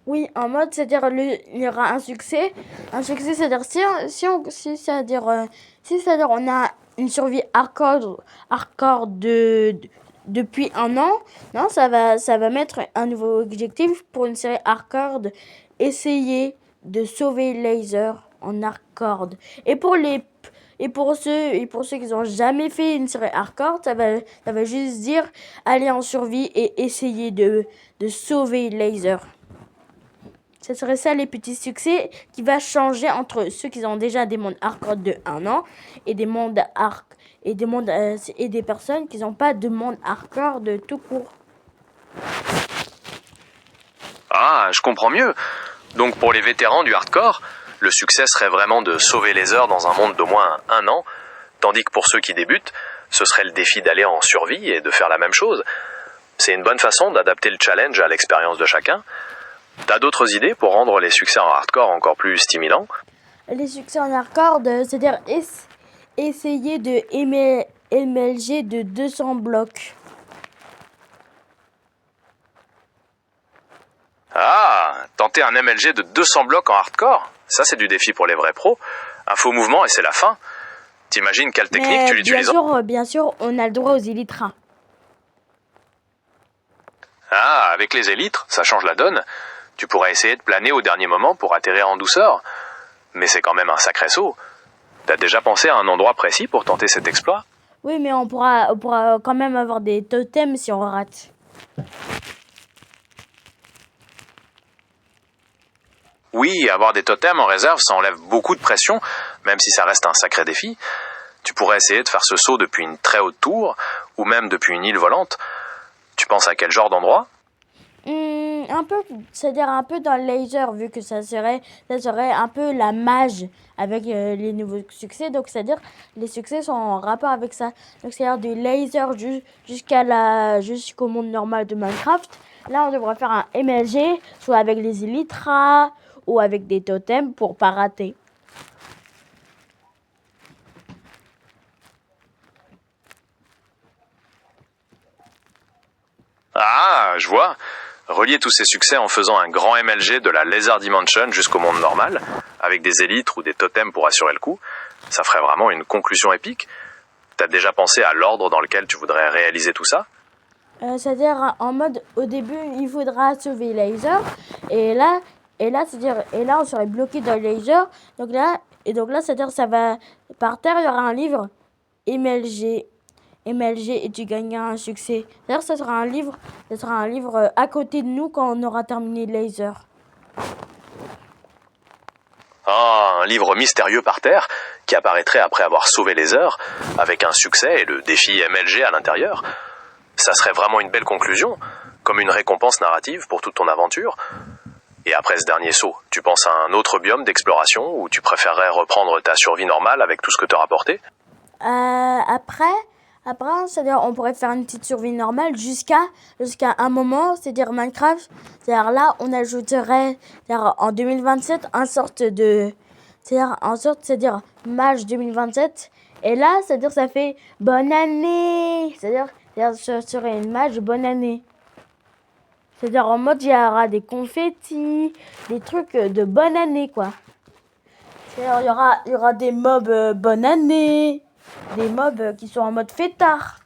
Oui, en mode, c'est-à-dire il y aura un succès. Un succès, c'est-à-dire si c'est-à-dire on a une survie hardcore depuis un an, non, ça va mettre un nouveau objectif pour une série hardcore, essayer de sauver Laser en hardcore. Et pour ceux qui n'ont jamais fait une série hardcore, ça va juste dire aller en survie et essayer de sauver Laser. Ce serait ça les petits succès qui va changer entre ceux qui ont déjà des mondes hardcore de 1 an et des mondes et des personnes qui n'ont pas de monde hardcore de tout court. Ah, je comprends mieux. Donc pour les vétérans du hardcore, le succès serait vraiment de sauver les heures dans un monde d'au moins 1 an, tandis que pour ceux qui débutent, ce serait le défi d'aller en survie et de faire la même chose. C'est une bonne façon d'adapter le challenge à l'expérience de chacun. T'as d'autres idées pour rendre les succès en hardcore encore plus stimulants? Les succès en hardcore, c'est-à-dire essayer de MLG de 200 blocs. Ah, tenter un MLG de 200 blocs en hardcore? Ça, c'est du défi pour les vrais pros. Un faux mouvement et c'est la fin. T'imagines quelle technique tu l'utilises? Bien sûr, on a le droit aux élytres. Ah, avec les élytres, ça change la donne. Tu pourrais essayer de planer au dernier moment pour atterrir en douceur. Mais c'est quand même un sacré saut. T'as déjà pensé à un endroit précis pour tenter cet exploit? Oui, mais on pourra quand même avoir des totems si on rate. Oui, avoir des totems en réserve, ça enlève beaucoup de pression, même si ça reste un sacré défi. Tu pourrais essayer de faire ce saut depuis une très haute tour, ou même depuis une île volante. Tu penses à quel genre d'endroit? Un peu, c'est-à-dire un peu dans le laser, vu que ça serait un peu la mage avec les nouveaux succès. Donc, c'est-à-dire les succès sont en rapport avec ça. Donc, c'est-à-dire du laser jusqu'au monde normal de Minecraft. Là, on devrait faire un MLG, soit avec les Elytras ou avec des totems pour pas rater. Ah, je vois. Relier tous ces succès en faisant un grand MLG de la Laser Dimension jusqu'au monde normal, avec des élytres ou des totems pour assurer le coup, ça ferait vraiment une conclusion épique. T'as déjà pensé à l'ordre dans lequel tu voudrais réaliser tout ça? C'est-à-dire en mode, au début, il faudra sauver laser, et là, on serait bloqué dans le laser. Donc là, c'est-à-dire ça va par terre, il y aura un livre MLG, et tu gagneras un succès. D'ailleurs, ça sera un livre à côté de nous quand on aura terminé le laser. Ah, un livre mystérieux par terre qui apparaîtrait après avoir sauvé les heures, avec un succès et le défi MLG à l'intérieur. Ça serait vraiment une belle conclusion, comme une récompense narrative pour toute ton aventure. Et après ce dernier saut, tu penses à un autre biome d'exploration ou tu préférerais reprendre ta survie normale avec tout ce que t'as rapporté? Après, c'est-à-dire on pourrait faire une petite survie normale jusqu'à un moment, c'est-à-dire Minecraft. C'est-à-dire là, on ajouterait, c'est-à-dire en 2027, c'est-à-dire Mage 2027. Et là, c'est-à-dire ça fait bonne année. C'est-à-dire ce serait une Mage bonne année. C'est-à-dire en mode il y aura des confettis, des trucs de bonne année quoi. C'est-à-dire il y aura des mobs bonne année. Des mobs qui sont en mode fêtard.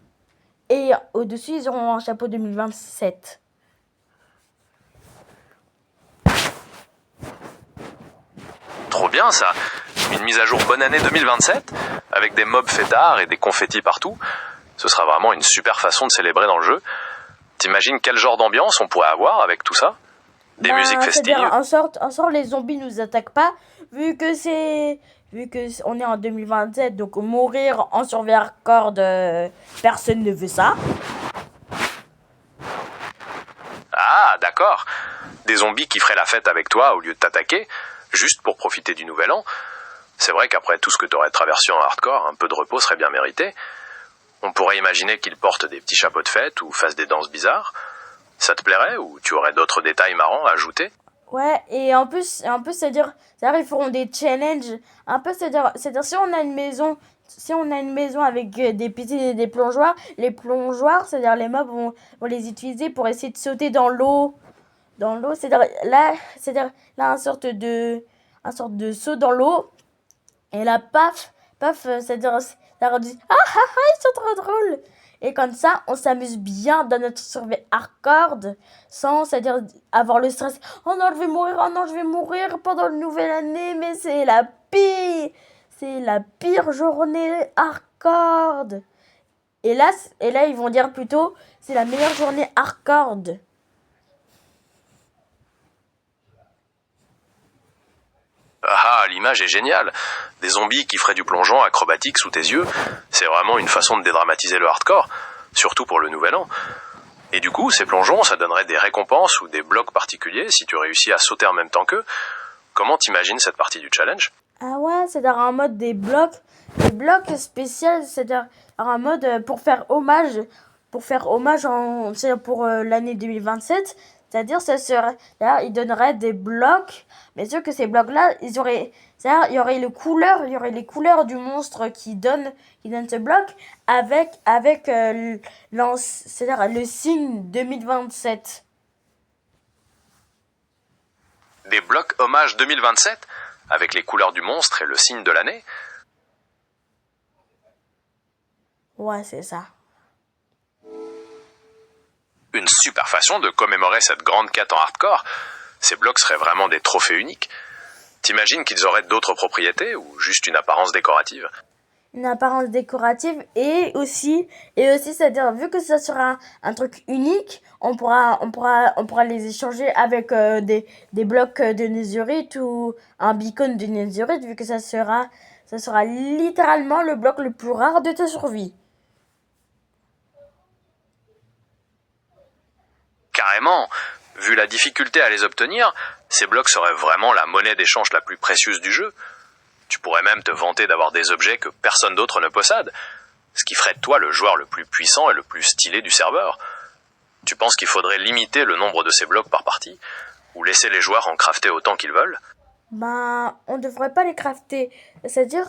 Et au-dessus, ils auront un chapeau 2027. Trop bien ça! Une mise à jour bonne année 2027, avec des mobs fêtards et des confettis partout. Ce sera vraiment une super façon de célébrer dans le jeu. T'imagines quel genre d'ambiance on pourrait avoir avec tout ça? Des musiques festives? C'est-à-dire, en sorte, les zombies nous attaquent pas, vu que on est en 2027, donc mourir en survie hardcore, personne ne veut ça. Ah, d'accord. Des zombies qui feraient la fête avec toi au lieu de t'attaquer, juste pour profiter du nouvel an. C'est vrai qu'après tout ce que t'aurais traversé en hardcore, un peu de repos serait bien mérité. On pourrait imaginer qu'ils portent des petits chapeaux de fête ou fassent des danses bizarres. Ça te plairait ou tu aurais d'autres détails marrants à ajouter? Ouais, et en plus, c'est-à-dire, ils feront des challenges. Un peu, c'est-à-dire, si on a une maison, avec des piscines et des plongeoires, les plongeoires, c'est-à-dire les mobs vont les utiliser pour essayer de sauter dans l'eau. C'est-à-dire là, un sorte de saut dans l'eau. Et là, paf, c'est-à-dire, on dit, ah ah ah, ils sont trop drôles. Et comme ça, on s'amuse bien dans notre survie hardcore, sans, c'est-à-dire, avoir le stress. Oh non, je vais mourir pendant la nouvelle année, mais c'est la pire journée hardcore. Et là, ils vont dire plutôt, c'est la meilleure journée hardcore. Ah, l'image est géniale. Des zombies qui feraient du plongeon acrobatique sous tes yeux, c'est vraiment une façon de dédramatiser le hardcore, surtout pour le nouvel an. Et du coup, ces plongeons, ça donnerait des récompenses ou des blocs particuliers si tu réussis à sauter en même temps qu'eux. Comment t'imagines cette partie du challenge? Ah ouais, c'est-à-dire un mode des blocs spéciaux, c'est-à-dire un mode pour faire hommage c'est-à-dire pour l'année 2027, c'est-à-dire ça serait, c'est-à-dire il donnerait des blocs, mais sûr que ces blocs-là, c'est-à-dire il y aurait les couleurs du monstre qui donne ce bloc avec c'est-à-dire le signe 2027. Des blocs hommage 2027, avec les couleurs du monstre et le signe de l'année? Ouais, c'est ça. Une super façon de commémorer cette grande quête en hardcore. Ces blocs seraient vraiment des trophées uniques. T'imagines qu'ils auraient d'autres propriétés ou juste une apparence décorative? Une apparence décorative et aussi c'est-à-dire vu que ça sera un truc unique, on pourra les échanger avec des blocs de netherite ou un beacon de netherite vu que ça sera littéralement le bloc le plus rare de ta survie. Carrément. Vu la difficulté à les obtenir, ces blocs seraient vraiment la monnaie d'échange la plus précieuse du jeu. Tu pourrais même te vanter d'avoir des objets que personne d'autre ne possède, ce qui ferait de toi le joueur le plus puissant et le plus stylé du serveur. Tu penses qu'il faudrait limiter le nombre de ces blocs par partie, ou laisser les joueurs en crafter autant qu'ils veulent? Ben, on devrait pas les crafter. C'est-à-dire,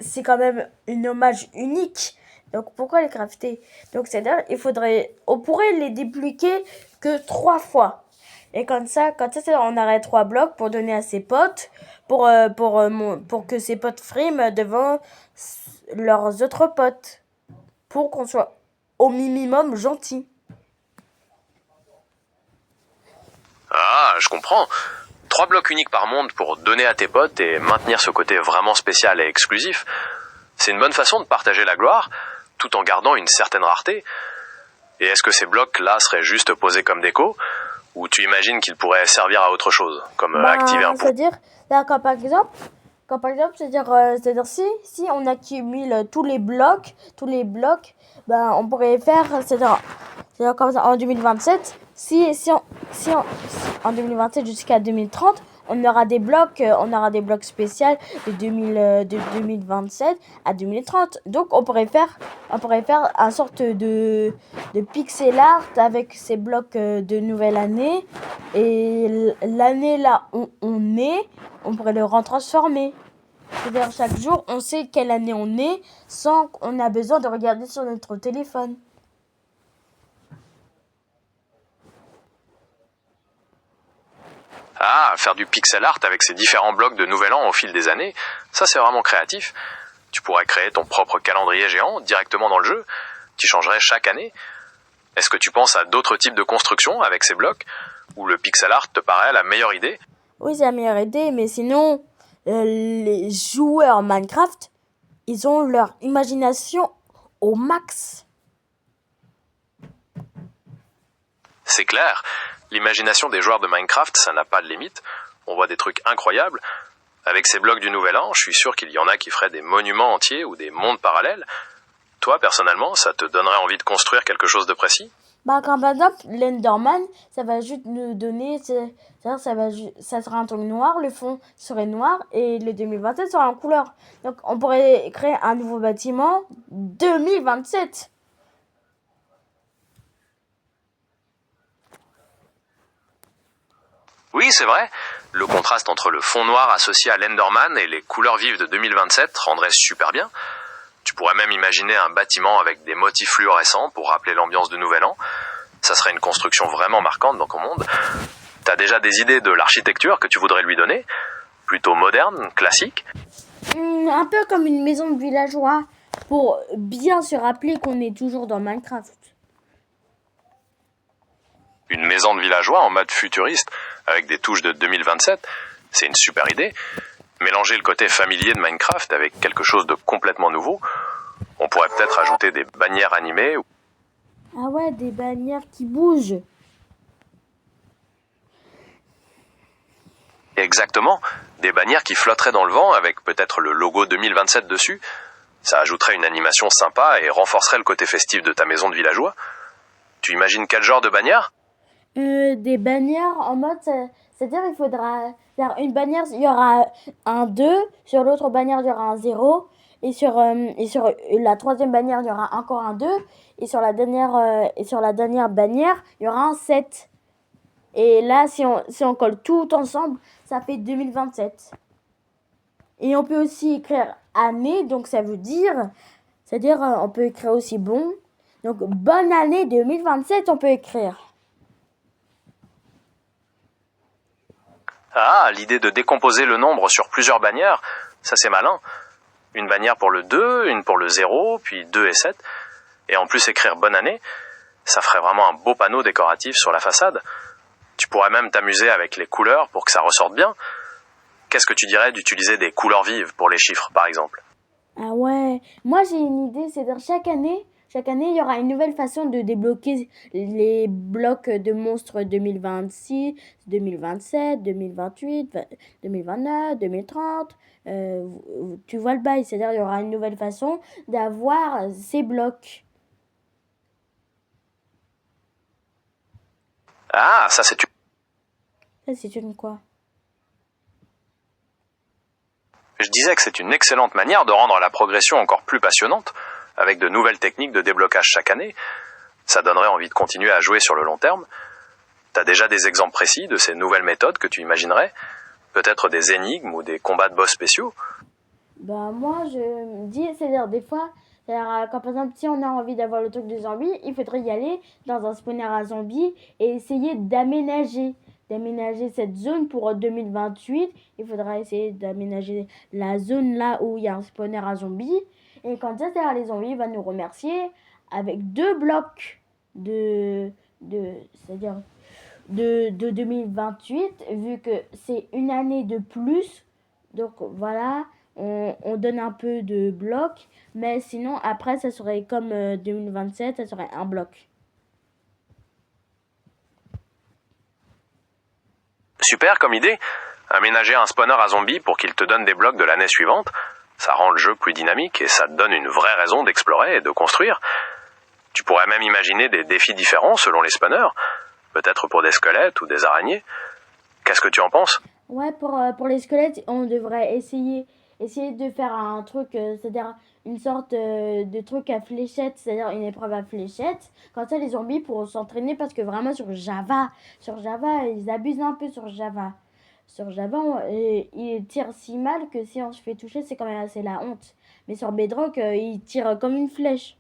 c'est quand même une hommage unique. Donc pourquoi les crafter? Donc c'est-à-dire, on pourrait les dupliquer que 3 fois. Et comme ça, c'est-à-dire, on aurait 3 blocs pour donner à ses potes, pour que ses potes friment devant leurs autres potes, pour qu'on soit au minimum gentil. Ah, je comprends. 3 blocs uniques par monde pour donner à tes potes et maintenir ce côté vraiment spécial et exclusif. C'est une bonne façon de partager la gloire, tout en gardant une certaine rareté. Et est-ce que ces blocs-là seraient juste posés comme déco, ou tu imagines qu'ils pourraient servir à autre chose, comme activer un Ben, pouvoir? c'est-à-dire, là, quand par exemple, c'est-à-dire si on accumule tous les blocs, ben, on pourrait faire, c'est-à-dire comme ça, en 2027, si en 2027 jusqu'à 2030, on aura des blocs spéciaux de 2027 à 2030. Donc, on pourrait faire un sorte de pixel art avec ces blocs de nouvelle année. Et l'année là où on est, on pourrait le retransformer. C'est-à-dire, chaque jour, on sait quelle année on est sans qu'on a besoin de regarder sur notre téléphone. Ah, faire du pixel art avec ces différents blocs de nouvel an au fil des années, ça c'est vraiment créatif. Tu pourrais créer ton propre calendrier géant directement dans le jeu. Tu changerais chaque année. Est-ce que tu penses à d'autres types de constructions avec ces blocs, ou le pixel art te paraît la meilleure idée? Oui, c'est la meilleure idée, mais sinon, les joueurs Minecraft, ils ont leur imagination au max. C'est clair, l'imagination des joueurs de Minecraft, ça n'a pas de limite. On voit des trucs incroyables. Avec ces blocs du Nouvel An, je suis sûr qu'il y en a qui feraient des monuments entiers ou des mondes parallèles. Toi, personnellement, ça te donnerait envie de construire quelque chose de précis? Bah, quand par exemple, l'Enderman, ça va juste nous donner, c'est-à-dire ça sera un truc noir, le fond serait noir et le 2027 sera en couleur. Donc, on pourrait créer un nouveau bâtiment 2027. Oui, c'est vrai. Le contraste entre le fond noir associé à l'Enderman et les couleurs vives de 2027 rendrait super bien. Tu pourrais même imaginer un bâtiment avec des motifs fluorescents pour rappeler l'ambiance de Nouvel An. Ça serait une construction vraiment marquante dans ton monde. T'as déjà des idées de l'architecture que tu voudrais lui donner? Plutôt moderne, classique? Un peu comme une maison de villageois pour bien se rappeler qu'on est toujours dans Minecraft. Une maison de villageois en mode futuriste, avec des touches de 2027, c'est une super idée. Mélanger le côté familier de Minecraft avec quelque chose de complètement nouveau. On pourrait peut-être ajouter des bannières animées. Ah ouais, des bannières qui bougent. Exactement. Des bannières qui flotteraient dans le vent avec peut-être le logo 2027 dessus. Ça ajouterait une animation sympa et renforcerait le côté festif de ta maison de villageois. Tu imagines quel genre de bannière? Des bannières en mode, c'est-à-dire il faudra faire une bannière, il y aura un 2, sur l'autre bannière il y aura un 0, et sur la troisième bannière il y aura encore un 2, et sur la dernière bannière il y aura un 7. Et là, si on colle tout ensemble, ça fait 2027. Et on peut aussi écrire année, donc ça veut dire, c'est-à-dire on peut écrire aussi bon. Donc bonne année 2027, on peut écrire. Ah, l'idée de décomposer le nombre sur plusieurs bannières, ça c'est malin. Une bannière pour le 2, une pour le 0, puis 2 et 7. Et en plus écrire bonne année, ça ferait vraiment un beau panneau décoratif sur la façade. Tu pourrais même t'amuser avec les couleurs pour que ça ressorte bien. Qu'est-ce que tu dirais d'utiliser des couleurs vives pour les chiffres, par exemple? Ah ouais, moi j'ai une idée, c'est-à-dire chaque année, il y aura une nouvelle façon de débloquer les blocs de monstres 2026, 2027, 2028, 2029, 2030. Tu vois le bail, c'est-à-dire il y aura une nouvelle façon d'avoir ces blocs. Ah, ça c'est Ça, c'est une quoi? Je disais que c'est une excellente manière de rendre la progression encore plus passionnante, avec de nouvelles techniques de déblocage chaque année. Ça donnerait envie de continuer à jouer sur le long terme. T'as déjà des exemples précis de ces nouvelles méthodes que tu imaginerais? Peut-être des énigmes ou des combats de boss spéciaux? Bah moi je me dis, c'est-à-dire des fois, c'est-à-dire, quand par exemple si on a envie d'avoir le truc des zombies, il faudrait y aller dans un spawner à zombies et essayer d'aménager cette zone pour 2028. Il faudra essayer d'aménager la zone là où il y a un spawner à zombies. Et quand ça, c'est-à-dire les zombies vont nous remercier avec 2 blocs de, c'est-à-dire de 2028, vu que c'est une année de plus. Donc voilà, on donne un peu de blocs, mais sinon après ça serait comme 2027, ça serait un bloc. Super comme idée. Aménager un spawner à zombies pour qu'il te donne des blocs de l'année suivante, ça rend le jeu plus dynamique et ça te donne une vraie raison d'explorer et de construire. Tu pourrais même imaginer des défis différents selon les spawners, peut-être pour des squelettes ou des araignées. Qu'est-ce que tu en penses? Ouais, pour les squelettes, on devrait essayer de faire un truc, c'est-à-dire une sorte de truc à fléchettes, c'est-à-dire une épreuve à fléchettes. Quand ça, les zombies pourront s'entraîner parce que vraiment sur Java, ils abusent un peu sur Java. Sur Java, ils tirent si mal que si on se fait toucher, c'est quand même assez la honte. Mais sur Bedrock, ils tirent comme une flèche.